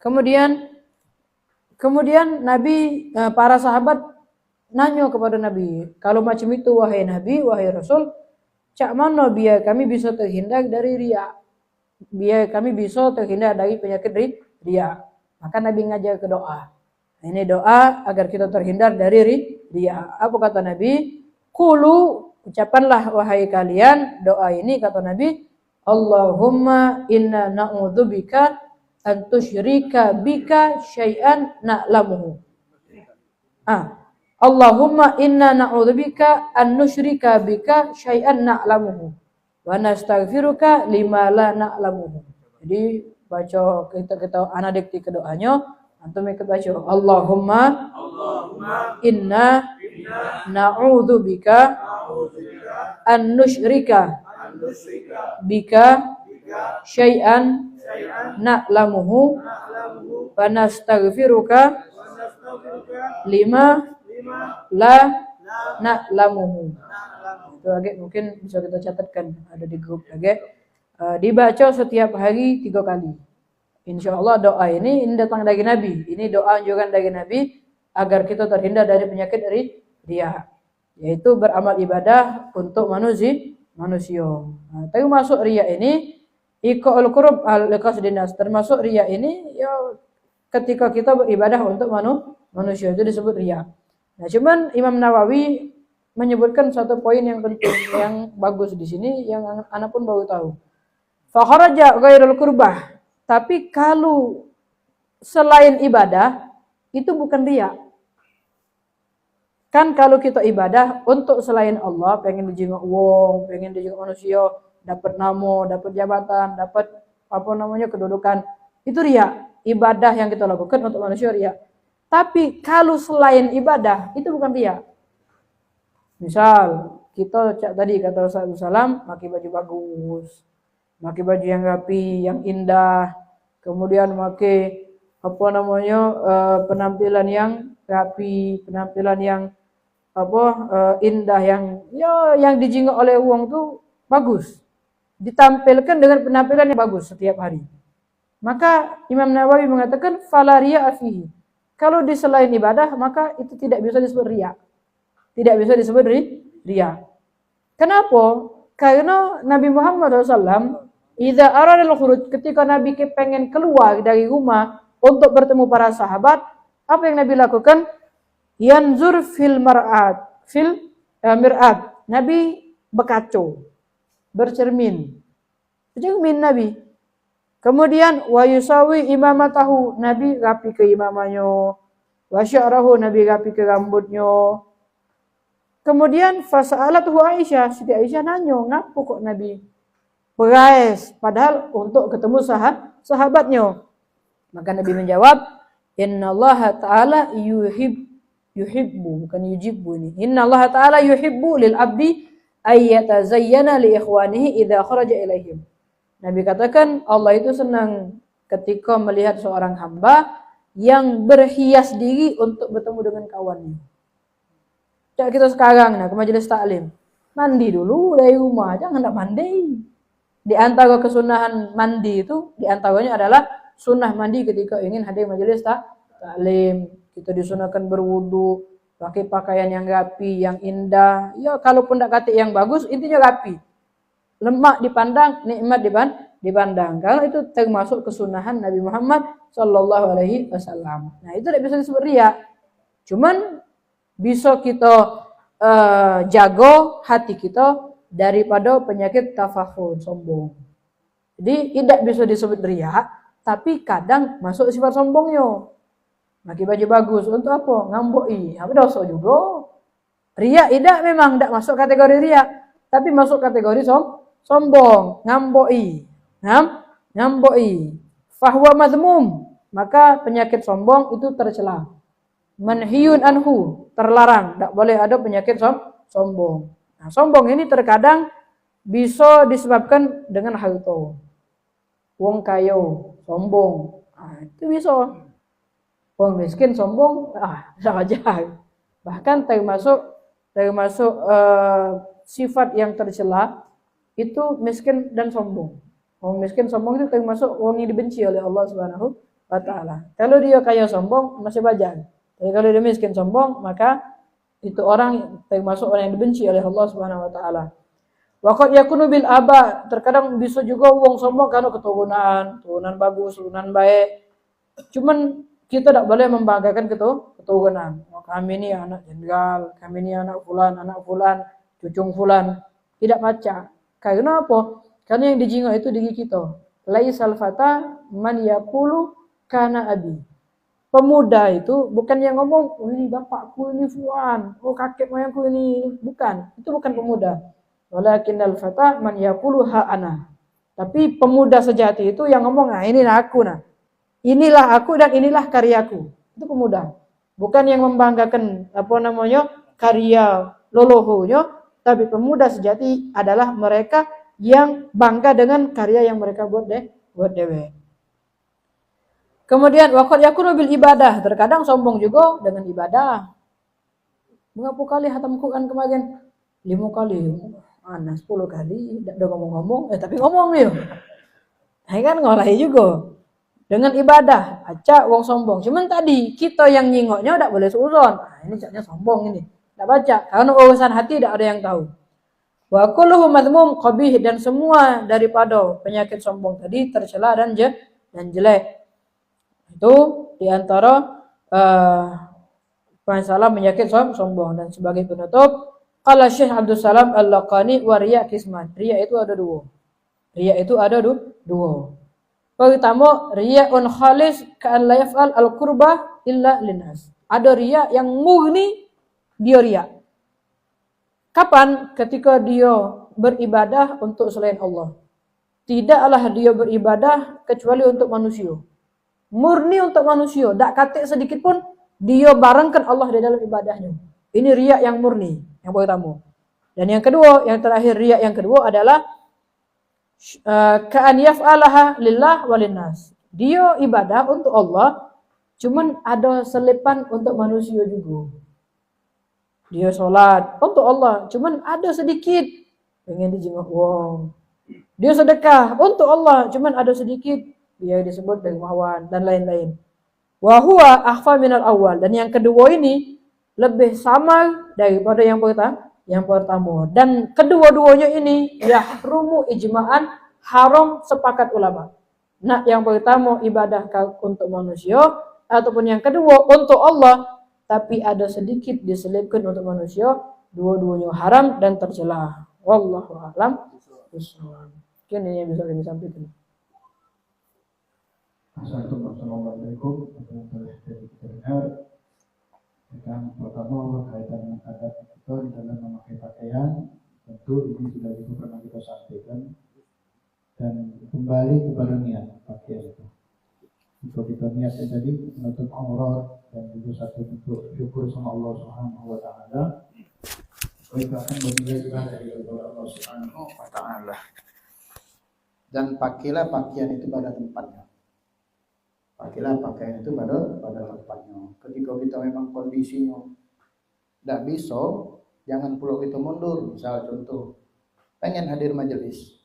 Kemudian Nabi, para sahabat nanya kepada Nabi, kalau macam itu wahai Nabi, wahai Rasul, cak mana biar kami bisa terhindar dari riya? Biar kami bisa terhindar dari penyakit riya. Maka Nabi ngajar ke doa. Ini doa agar kita terhindar dari riya. Apa kata Nabi? Qulu, ucapanlah wahai kalian doa ini, kata Nabi, Allahumma inna na'udzubika an tusyrika bika syai'an na'lamuhu. Allahumma inna na'udzubika an nusyrika bika syai'an na'lamuhu wa nastaghfiruka lima la na'lamuhu. Jadi baca kita anak dikti ke doanya, antum ikut baca Allahumma inna na'udzubika an nusyrika bika syai'an na'lamuhu wa nastaghfiruka lima la na'lamuhu. Itu agak mungkin bisa kita catatkan, ada di grup agak. Dibaca setiap hari 3 kali. Insya Allah doa ini datang dari Nabi. Ini doa anjuran dari Nabi agar kita terhindar dari penyakit riya, yaitu beramal ibadah untuk manusia. Tapi masuk riya ini iqa'ul qurub al-qasdinas, termasuk riya ini ya ketika kita beribadah untuk manusia, itu disebut riya. Nah, cuman Imam Nawawi menyebutkan satu poin yang penting, yang bagus di sini, yang anak pun baru tahu. Fa kharaja ghairul qurbah. Tapi kalau selain ibadah itu bukan riya. Kan kalau kita ibadah untuk selain Allah, pengen dijenguk wong, pengen dijenguk manusia, dapat nama, dapat jabatan, dapat kedudukan, itu riya. Ibadah yang kita lakukan untuk manusia riya. Tapi kalau selain ibadah itu bukan riya. Misal kita tadi kata Rasulullah SAW, pakai baju bagus, pakai baju yang rapi, yang indah, kemudian pakai penampilan yang rapi, penampilan yang indah, yang dijingok oleh uang tuh bagus, ditampilkan dengan penampilan yang bagus setiap hari. Maka Imam Nawawi mengatakan fala riya fihi. Kalau di selain ibadah maka itu tidak bisa disebut riya. Tidak bisa disebut riya. Kenapa? Karena Nabi Muhammad SAW idza aradal khuruj, ketika Nabi pengen keluar dari rumah untuk bertemu para sahabat, apa yang Nabi lakukan? Yanzur fil mir'at, Nabi berkaca, bercermin Nabi. Kemudian wa yusawi imamatahu, Nabi rapi ke imamannya, wa sya'rahu, Nabi rapi ke rambutnya. Kemudian fasa'alatuhu Aisyah, Siti Aisyah nanya, ngapa kok Nabi berais padahal untuk ketemu sahabatnya? Maka Nabi menjawab, innallaha ta'ala yuhibbu, bukan yujibu ini. Innallaha ta'ala yuhibbu lil abdi ayyatazayyana li ikhwanihi idza kharaja ilaihim. Nabi katakan Allah itu senang ketika melihat seorang hamba yang berhias diri untuk bertemu dengan kawannya. Cak kita sekarang ke majelis taklim, mandi dulu dari rumah, jangan hendak mandi. Di antara kesunahan mandi itu, di antaranya adalah sunnah mandi ketika ingin hadir majelis taklim. Kita disunahkan berwudu, pakai pakaian yang rapi, yang indah. Ya kalaupun tak kata yang bagus, intinya rapi. Lemak dipandang, nikmat dipandang. Karena itu termasuk kesunahan Nabi Muhammad SAW. Nah itu tidak bisa disebut riya. Cuman bisa kita jago hati kita daripada penyakit tafakhur, sombong. Jadi tidak bisa disebut riya, tapi kadang masuk sifat sombongnya. Pakai baju bagus untuk apa? Ngamboi. Apa dosa juga? Riya tidak, memang tidak masuk kategori riya, tapi masuk kategori sombong, ngamboi. Ngamboi. Fahuwa madhmum, maka penyakit sombong itu tercela. Manhiyun anhu, terlarang, tidak boleh ada penyakit sombong. Nah, sombong ini terkadang bisa disebabkan dengan harta. Wong kayo sombong, itu bisa. Wong miskin sombong, saja. Bahkan termasuk sifat yang tercela itu miskin dan sombong. Wong miskin sombong itu termasuk wong yang dibenci oleh Allah Subhanahu wa taala. Kalau dia kaya sombong masih wajar. Tapi kalau dia miskin sombong, maka itu orang termasuk orang yang dibenci oleh Allah Subhanahu wa taala. Wa qad yakunu bil aba, terkadang bisa juga wong sombong karena keturunan bagus, keturunan baik. Cuman kita tidak boleh membanggakan keturunan. Kami ini anak jenderal, kami ini anak fulan, cucung fulan. Tidak baca. Karena apa? Karena yang dijingok itu diri kita. Laisal fata man yaqulu kana abi. Pemuda itu bukan yang ngomong, oh ini bapakku ini fulan, oh kakek moyangku ini. Bukan. Itu bukan pemuda. Walakinnal fata man yaqulu ha ana. Tapi pemuda sejati itu yang ngomong, nah inilah aku nah. Inilah aku dan inilah karyaku. Itu pemuda. Bukan yang membanggakan karya lolohonya, tapi pemuda sejati adalah mereka yang bangga dengan karya yang mereka buat dewe. Kemudian waqad yakunu bil ibadah, terkadang sombong juga dengan ibadah. Berapa kali hatam Quran kemarin? 5 kali. 10 kali, tidak ngomong-ngomong, tapi ngomong ya. Kan ngolahi juga. Dengan ibadah, baca wong sombong. Cuman tadi kita yang nyingoknya udah boleh seuzon. Ini caknya sombong ini. Tidak baca. Karena urusan hati tidak ada yang tahu. Wa kulluhu madmum qabih, dan semua daripada penyakit sombong tadi tercela dan jelek. Itu diantara masalah penyakit sombong. Dan sebagai penutup, qala Syekh Abdul Salam Al-Laqani wa riya kisman. Riya itu ada dua. Pertama, riya'un khalis ka'an la yaf'al al-qurbah illa linnas. Ada riya yang murni dia riya. Kapan? Ketika dia beribadah untuk selain Allah. Tidaklah dia beribadah kecuali untuk manusia. Murni untuk manusia, tak katik sedikit pun dia barengkan Allah di dalam ibadahnya. Ini riya yang murni, yang pertama. Dan yang kedua, yang terakhir riya yang kedua adalah ka'an yaf'alaha lillah walinnas. Dia ibadah untuk Allah, cuman ada selipan untuk manusia juga. Dia sholat untuk Allah, cuman ada sedikit pengen dijenguk wong. Dia sedekah untuk Allah, cuman ada sedikit dia disebut dermawan dan lain-lain. Wa huwa akhfa minal awal, dan yang kedua ini lebih samar daripada yang pertama. Dan kedua-duanya ini yahrumu ijma'an, haram sepakat ulama. Nah, yang pertama ibadah untuk manusia, ataupun yang kedua untuk Allah, tapi ada sedikit diselipkan untuk manusia, dua-duanya haram dan tercela. Wallahu a'lam bishawab. Mungkin ini yang bisa kami sampaikan. Assalamualaikum warahmatullahi wabarakatuh. Yang pertama berkaitan dengan adab kita di dalam memakai pakaian, tentu ini sudah pernah kita sampaikan, dan kembali kepada niat pakaian itu. Jika kita niatnya tadi menutup aurat dan juga satu bentuk syukur sama Allah Subhanahu wa taala, kita akan bernilai juga dari Allah Subhanahu wa taala. Dan pakailah pakaian itu pada tempatnya. Pakailah pakaian itu pada tempatnya. Ketika kita memang kondisinya tidak bisa, jangan pula kita mundur. Misal contoh, pengen hadir majelis,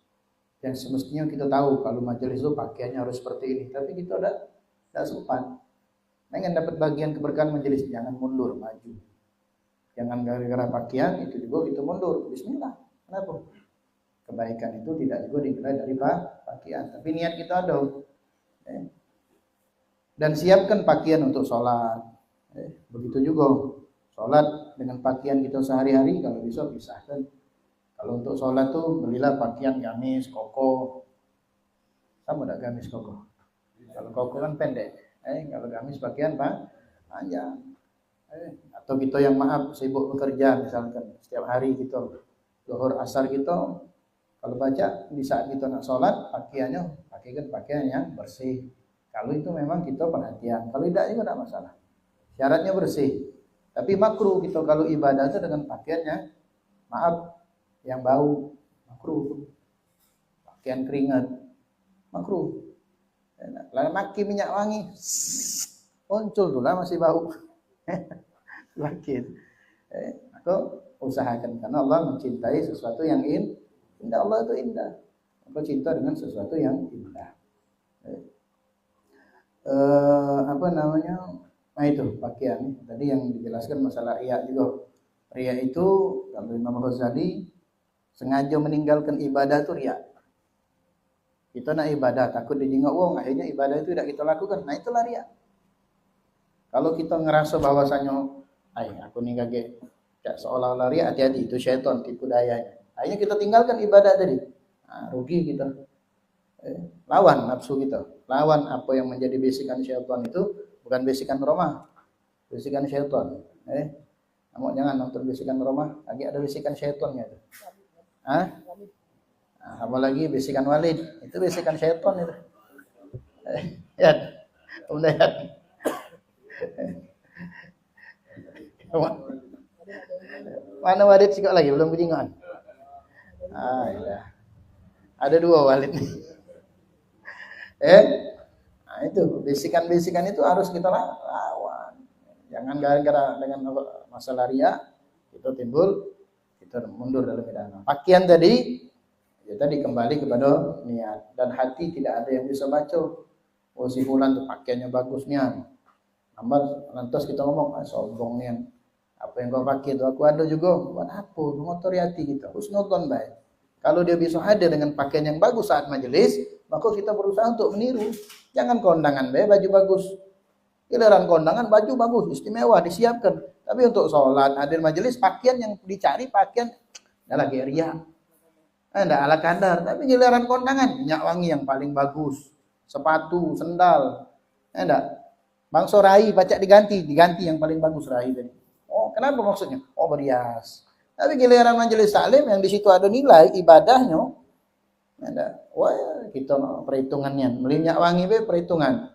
yang semestinya kita tahu kalau majelis itu pakaiannya harus seperti ini, tapi kita tidak sempat. Pengen dapat bagian keberkahan majelis, jangan mundur, maju. Jangan gara-gara pakaian itu juga kita mundur. Bismillah. Kenapa? Kebaikan itu tidak juga dimulai dari pakaian, tapi niat kita ada. Dan siapkan pakaian untuk sholat. Begitu juga sholat dengan pakaian kita sehari-hari, kalau bisa pisahkan. Kalau untuk sholat tuh belilah pakaian gamis, koko. Sama tak gamis koko? Kalau koko kan pendek. Kalau gamis pakaian panjang. Atau kita yang sibuk bekerja misalkan setiap hari gitu, zuhur asar gitu. Kalau baca di saat kita nak sholat, pakaiannya pakaikan pakaian yang bersih. Kalau itu memang kita perhatian, kalau tidak juga tidak masalah. Syaratnya bersih. Tapi makruh kita kalau ibadah itu dengan pakaiannya, yang bau, makruh. Pakaian keringat, makruh. Lalu maki minyak wangi, muncul tuh lah masih bau. Sakit. Maka usahakan, karena Allah mencintai sesuatu yang indah. Allah itu indah. Maka cinta dengan sesuatu yang indah. apa namanya? Nah itu pakaian. Tadi yang dijelaskan masalah riya juga. Riya itu kalau Imam Ghazali sengaja meninggalkan ibadah itu riya. Kita nak ibadah takut dijenguk wong, akhirnya ibadah itu tidak kita lakukan. Nah itulah riya. Kalau kita ngerasa bahwasanya, aku nih kaget, seolah-olah riya, hati-hati itu syaitan tipu dayanya. Akhirnya kita tinggalkan ibadah tadi. Nah, rugi kita. Lawan nafsu kita, lawan apa yang menjadi bisikan syaitan itu, bukan bisikan Roma, bisikan syaitan. Kamu jangan nonton bisikan Roma, lagi ada bisikan syaitannya itu. Apalagi bisikan Walid, itu bisikan syaitan itu. Ya, kemudian mana Walid sih kok lagi belum kujingan? Ya. Ada 2 Walid nih. Nah itu bisikan-bisikan itu harus kita lawan. Jangan gara-gara dengan masalah riya kita timbul, kita mundur dalam ibadah. Pakaian tadi, ya tadi kembali kepada niat dan hati, tidak ada yang bisa baca. Oh si fulan tuh pakaiannya bagus niat. Lantas kita ngomong, sombong nih, apa yang kau pakai itu aku ada juga. Buat apa? Mengotori hati kita. Husnudon baik. Kalau dia bisa hadir dengan pakaian yang bagus saat majelis, maka kita berusaha untuk meniru. Jangan kondangan baju bagus. Giliran kondangan baju bagus, istimewa, disiapkan. Tapi untuk sholat, hadir majelis, pakaian yang dicari pakaian adalah riya. Enggak ala kadar. Tapi giliran kondangan, minyak wangi yang paling bagus, sepatu, sendal, enggak. Bangsa rai pacak diganti yang paling bagus rai tadi. Oh, kenapa maksudnya? Oh, berias. Tapi giliran majelis taklim yang di situ ada nilai ibadahnya, ada. Wah, kita perhitungannya. Beli minyak wangi be perhitungan.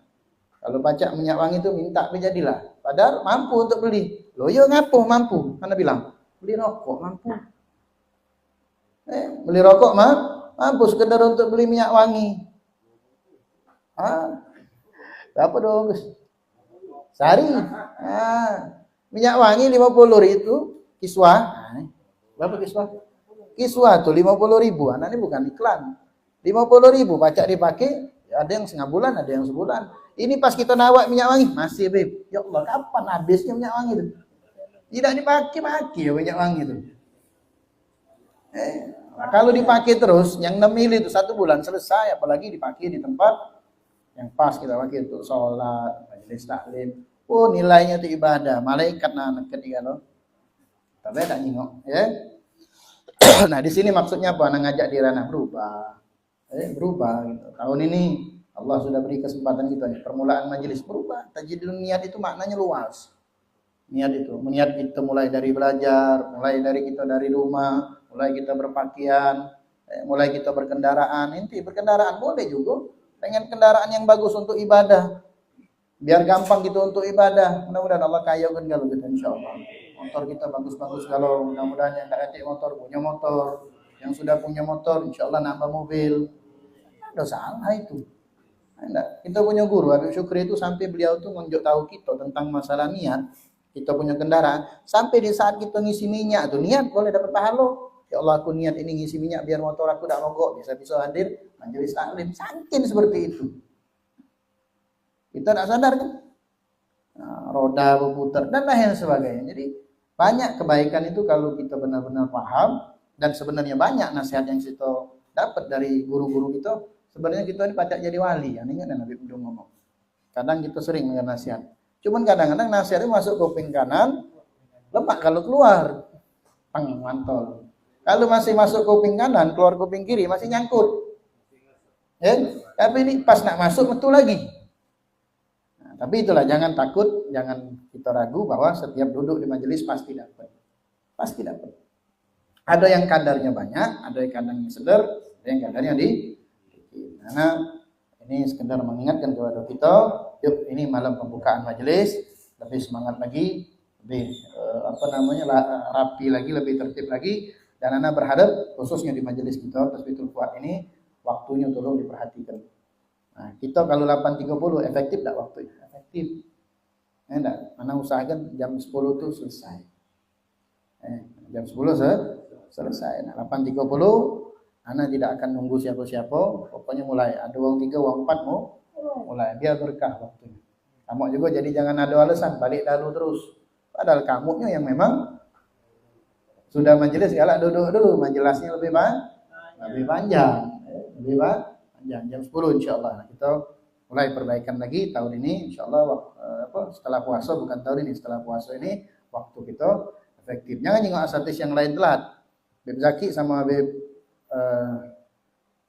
Kalau pacak minyak wangi itu minta be jadilah. Padahal mampu untuk beli. Loh, yo ngapo mampu? Karena bilang, beli rokok mampu. Beli rokok mampu sekedar untuk beli minyak wangi. Berapa dong, Gus? Sehari. Minyak wangi 50 itu kiswah. Berapa kiswah? Kiswah tuh 50.000. Anak ini bukan iklan. 50.000 pacak dipakai, ada yang setengah bulan, ada yang sebulan. Ini pas kita nawak minyak wangi, masih beb. Ya Allah, kapan habisnya minyak wangi itu? Tidak dipakai ya minyak wangi itu. Nah, kalau dipakai terus, yang 6 mili itu 1 bulan selesai, apalagi dipakai di tempat yang pas kita pakai untuk sholat, majelis taklim. Oh, nilainya itu ibadah. Malaikat anak ketiga loh. Tapi tak nyingok, ya. Nah, di sini maksudnya apa? Ngajak diri anak berubah. Berubah gitu. Tahun ini Allah sudah beri kesempatan kita nih, permulaan majelis berubah. Tajdidun niat itu maknanya luas. Niat itu mulai dari belajar, mulai dari kita dari rumah, mulai kita berpakaian, mulai kita berkendaraan. Inti berkendaraan boleh juga. Pengen kendaraan yang bagus untuk ibadah. Biar gampang gitu untuk ibadah. Mudah-mudahan Allah kayakan kalau kita insyaallah. Motor kita bagus-bagus kalau mudah-mudahan yang tidak ada motor punya motor. Yang sudah punya motor insyaallah nambah mobil. Ada salah itu. Nah, kita punya guru Habib Syukri itu sampai beliau tuh nunjuk tahu kita tentang masalah niat. Kita punya kendaraan sampai di saat kita ngisi minyak tuh niat boleh dapat pahala. Ya Allah aku niat ini ngisi minyak biar motor aku tidak mogok, bisa hadir majelis taklim. Saking seperti itu. Kita tidak sadar kan? Nah, roda berputar dan lain sebagainya. Jadi banyak kebaikan itu kalau kita benar-benar paham dan sebenarnya banyak nasihat yang kita dapat dari guru-guru kita. Sebenarnya kita ini pacak jadi wali. Ini kan Nabi belum ngomong. Kadang kita sering dengar nasihat. Cuman kadang-kadang nasihatnya masuk kuping kanan, lemak kalau keluar, mantol. Kalau masih masuk kuping kanan, keluar kuping kiri masih nyangkut. Ya? Tapi ini pas nak masuk betul lagi. Nah, tapi itulah jangan takut, jangan kita ragu bahwa setiap duduk di majelis pasti dapat. Pasti dapat. Ada yang kadarnya banyak, ada yang kadarnya sedar, ada yang kadarnya di. Karena ini sekedar mengingatkan kepada kita, yuk ini malam pembukaan majelis, lebih semangat lagi, lebih rapi lagi, lebih tertib lagi. Dan Ana berharap khususnya di majelis kita Tasbitul Fuad ini waktunya tolong diperhatikan. Nah, kita kalau 8.30 efektif tak waktunya? Efektif. Enggak, Ana usahakan jam 10 itu selesai. Jam 10 selesai. Nah, 8.30 Ana tidak akan nunggu siapa-siapa. Pokoknya mulai ada uang 3, uang 4 mau mulai biar berkah waktunya. Kamu juga jadi jangan ada alasan balik lalu terus. Padahal kamunya yang memang sudah majelis galak duduk dulu, majelisnya lebih panjang, lebih panjang jam 10 insyaallah. Nah, kita mulai perbaikan lagi tahun ini insyaallah setelah puasa, bukan tahun ini, setelah puasa ini waktu kita efektif. Jangan nengok asatis yang lain telat. Habib Zaki sama Habib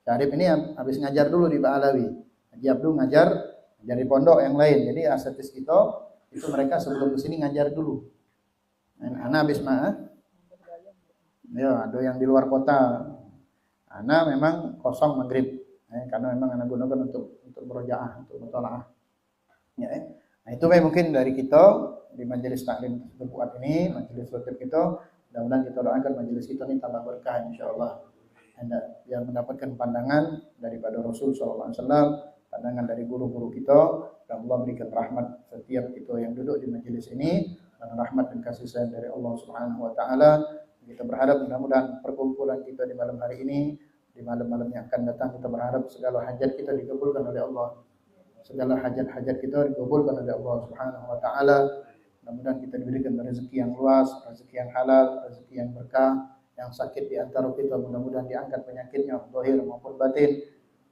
Syarif ini habis ngajar dulu di Ba'alawi. Haji Abdul ngajar dari pondok yang lain. Jadi asatis kita itu mereka sebelum kesini ngajar dulu. Ana habis ya ada yang di luar kota. Ana memang kosong maghrib. Karena memang ana gunakan untuk berojaah, untuk mutalaah. Ya, nah itu mungkin dari kita di majelis taklim terbuat ini, majelis rutin kita, mudah-mudahan kita doakan majelis kita ini tambah berkah insyaallah. Anda yang mendapatkan pandangan daripada Rasul sallallahu alaihi wasallam, pandangan dari guru-guru kita, dan Allah berikan rahmat setiap kita yang duduk di majelis ini, dan rahmat dan kasih sayang dari Allah Subhanahu wa taala. Kita berharap mudah-mudahan perkumpulan kita di malam hari ini, di malam-malam yang akan datang, kita berharap segala hajat kita dikabulkan oleh Allah. Segala hajat-hajat kita dikabulkan oleh Allah Subhanahu wa taala. Mudah-mudahan kita diberikan rezeki yang luas, rezeki yang halal, rezeki yang berkah. Yang sakit di antara kita mudah-mudahan diangkat penyakitnya, zahir maupun batin.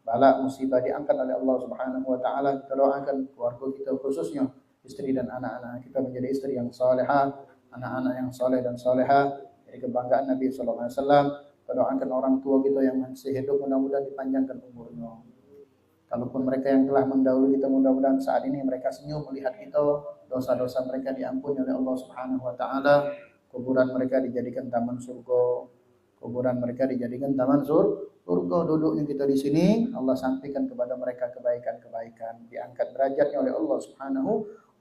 Bala musibah diangkat oleh Allah Subhanahu wa taala. Kita doakan keluarga kita khususnya istri dan anak-anak kita menjadi istri yang salehah, anak-anak yang saleh dan salehah, jadi kebanggaan Nabi sallallahu alaihi wasallam. Kita doakan orang tua kita yang masih hidup mudah-mudahan dipanjangkan umurnya. Kalaupun mereka yang telah mendahului kita, mudah-mudahan saat ini mereka senyum melihat kita, dosa-dosa mereka diampuni oleh Allah Subhanahu wa taala. Kuburan mereka dijadikan taman surga. Kuburan mereka dijadikan taman surga. Duduknya kita di sini, Allah sampaikan kepada mereka kebaikan-kebaikan, diangkat derajatnya oleh Allah Subhanahu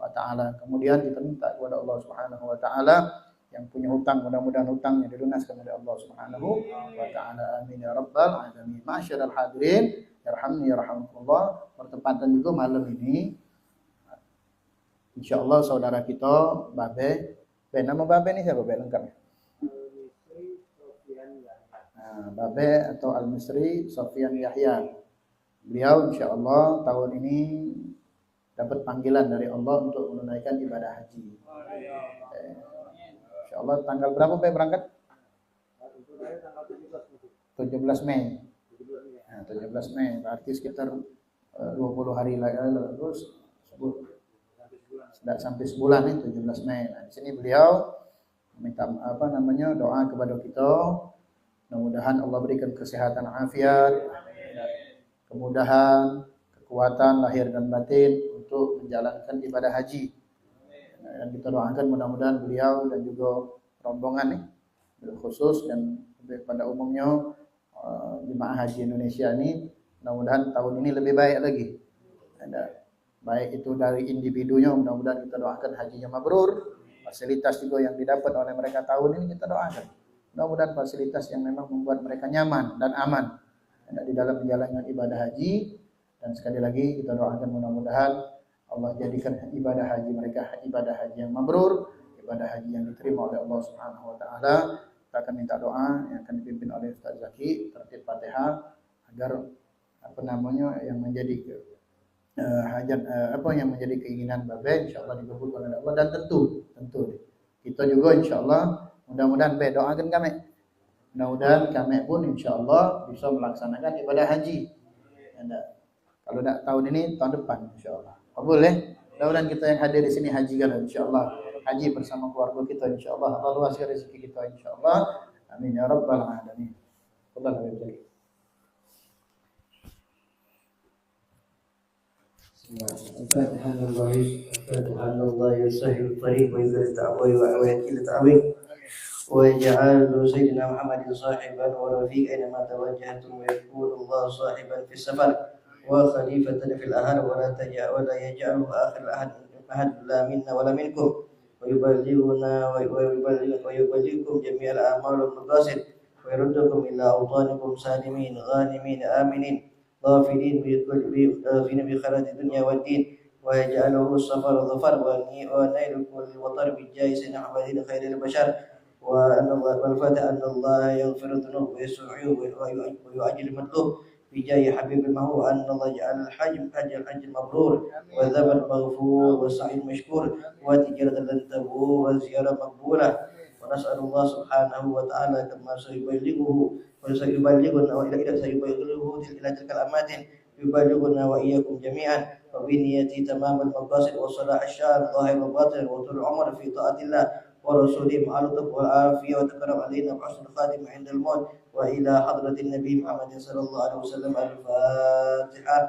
wa taala. Kemudian kita minta kepada Allah Subhanahu wa taala yang punya hutang, mudah-mudahan hutangnya dilunaskan oleh Allah Subhanahu wa taala. Amin ya rabbal alamin. Ma'asyiral hadirin, yarhamni yarhamkumullah. Bertepatan juga malam ini insyaallah saudara kita Babe, nama Babe ini siapa Babe lengkapnya? Nah, Babe atau Al-Misri Sofyan Yahya. Beliau insyaallah tahun ini dapat panggilan dari Allah untuk menunaikan ibadah haji. Insyaallah tanggal berapa Babe berangkat? 17 Mei. Nah, 17 Mei berarti sekitar 20 hari lagi terus tidak sampai sebulan nih 17 Mei. Nah, di sini beliau minta doa kepada kita. Mudah-mudahan Allah berikan kesehatan afiat, kemudahan, kekuatan lahir dan batin untuk menjalankan ibadah haji. Dan kita doakan mudah-mudahan beliau dan juga rombongan nih khusus dan pada umumnya jemaah haji Indonesia ini mudah-mudahan tahun ini lebih baik lagi. Baik itu dari individunya, mudah-mudahan kita doakan hajinya mabrur. Fasilitas juga yang didapat oleh mereka tahun ini kita doakan. Mudah-mudahan fasilitas yang memang membuat mereka nyaman dan aman di dalam menjalankan ibadah haji. Dan sekali lagi kita doakan mudah-mudahan Allah jadikan ibadah haji mereka ibadah haji yang mabrur, ibadah haji yang diterima oleh Allah Subhanahu wa taala. Kita akan minta doa yang akan dipimpin oleh Ustaz Zaki, tertib Fatihah agar yang menjadi yang menjadi keinginan Babe insyaallah dikabulkan oleh Allah. Dan tentu kita juga insyaallah mudah-mudahan doakan kami. Mudah-mudahan kami pun insyaallah bisa melaksanakan ibadah haji. Kalau tidak tahun ini tahun depan insyaallah. Boleh. Mudah-mudahan kita yang hadir di sini haji kan insyaallah. Haji bersama keluarga kita insyaallah. Allah luaskan rezeki kita insyaallah. Amin ya rabbal alamin. Allahu akbar. الفاتحة الله يسهل الطريق ويذل التعوي ويكيل التعوي ويجعل سيدنا محمد صاحبا ورفيق أينما توجهتم ويكون الله صاحبا في السفر وخليفة في الأهل ولا يجعله آخر أحد لا منا ولا منكم ويبلغكم جميع الأعمال والمقاصد ويردكم إلى أوطانكم سالمين غانمين آمنين غافلين بخيرات الدنيا والدين ويجعله السفر ظفر ونيل كل وطر بالجاه سيدنا محمد خير البشر والفتح أن الله يغفر الذنوب ويسوع ويعجل المطلوب بجاه حبيب المهو أن الله جعل الحج المبرور والذنب المغفور والسعي المشكور وتجارة لن تبور والزيارة مقبولة. ونسأل الله سبحانه وتعالى كما سيبلغه إلى تلك الأماكن يبلغنا وإياكم جميعا وبنية تمام المقاصد وصلاح الشأن ظاهر وباطن وطول العمر في طاعة الله ورسوله مع اللطف والعافية وتكرم علينا بحسن الخاتم عند الموت وإلى حضرة النبي محمد صلى الله عليه وسلم. الفاتحة.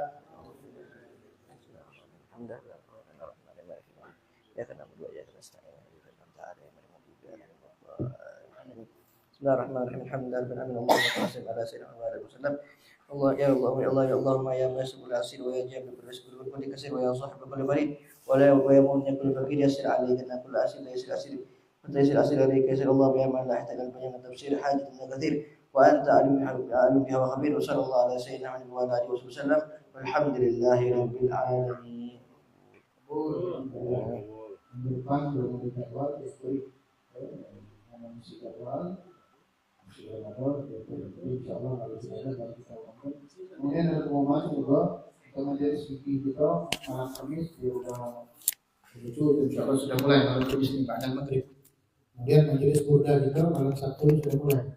بسم الله الرحمن الرحيم الحمد لله رب العالمين اللهم صل على سيدنا محمد وعلى اله وسلم. الله يا الله يا الله يا اللهم يا ماسك العسير ويا جامع كل كسير ويا صاحب كل فريد ويا مؤمن كل فقير يسر علينا كل عسير يسر عسير وتيسر عسير عليك يسر الله يا من لا يحتاج البيان تفسير حاجتنا كثير وانت علم بها وخبير. وصلى الله على سيدنا محمد وعلى اله وسلم والحمد لله رب العالمين. Kemudian ada pengumuman juga untuk majelis fikih kita malam Kamis di rumah itu insya Allah sudah mulai malam Kamis ini pada maghrib. Kemudian majelis burda kita malam Sabtu sudah mulai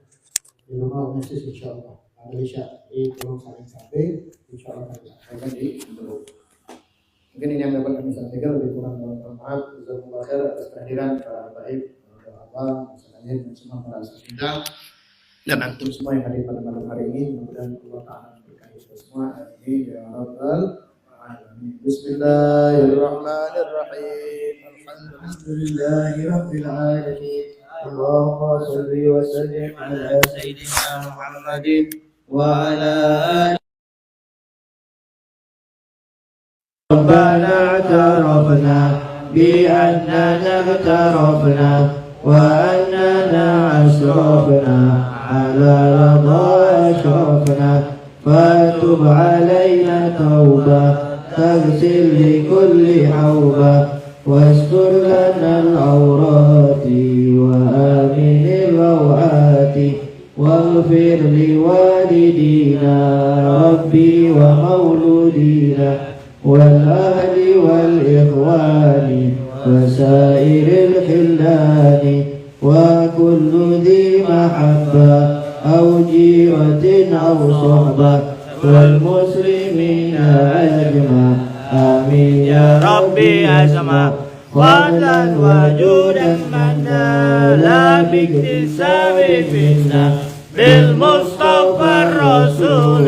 di rumah Umesis insya Allah. Malaysia di Pulau Saling Sampai insya Allah akan disampaikan di Indo. Mungkin ini yang dapat kami sampaikan, lebih kurang mohon maaf. Jazakumullah khair atas kehadiran para baik, Allah, misalnya dan semua para sahabat dan antum semua yang hadir pada malam hari ini. Mudah-mudahan Allah Ta'ala memberkahi kita semua. Amin ya rabbal alamin. Bismillahirrahmanirrahim. Alhamdulillahi rabbil alamin. Allahumma shalli wa sallim ala sayyidina Muhammadin wa ala alihi. ربنا اعترفنا بأننا اغترفنا وأننا أسرفنا على رضا أشرفنا فتب علينا توبة تغسل لكل حوبة واستر لنا العورات وآمن الروعات واغفر لوالدينا ربي ومولودينا والأهل والإخوان وسائر الخلان وكل ذي محبة أو جيرة أو صحبة والمسلمين أجمع آمين يا ربي أسمع فضلا وجودا منا لا باكتساب منا بالمصطفى الرسول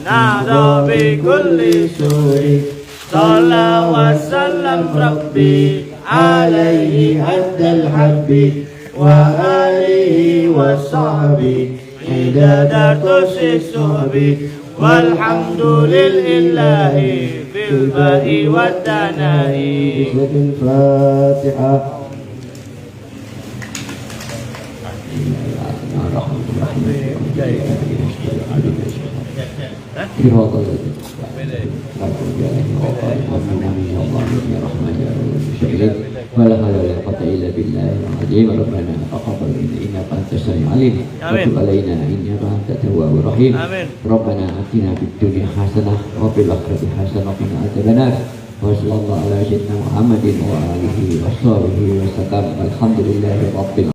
نهضى بكل سور صلى وسلم ربي عليه عد الحب وآله وصحبه عدد كرس الصحب والحمد لله في الباء والثناء. الفاتحة. ولا حول ولا قوة إلا بالله العظيم. ربنا تقبل منا إنك أنت السميع العليم وتب علينا إنك أنت التواب الرحيم. ربنا آتنا في الدنيا حسنة وفي الآخرة حسنة وقنا عذاب النار. وصلى الله على سيدنا محمد وآله وصحبه وسلم. الحمد لله رب العالمين.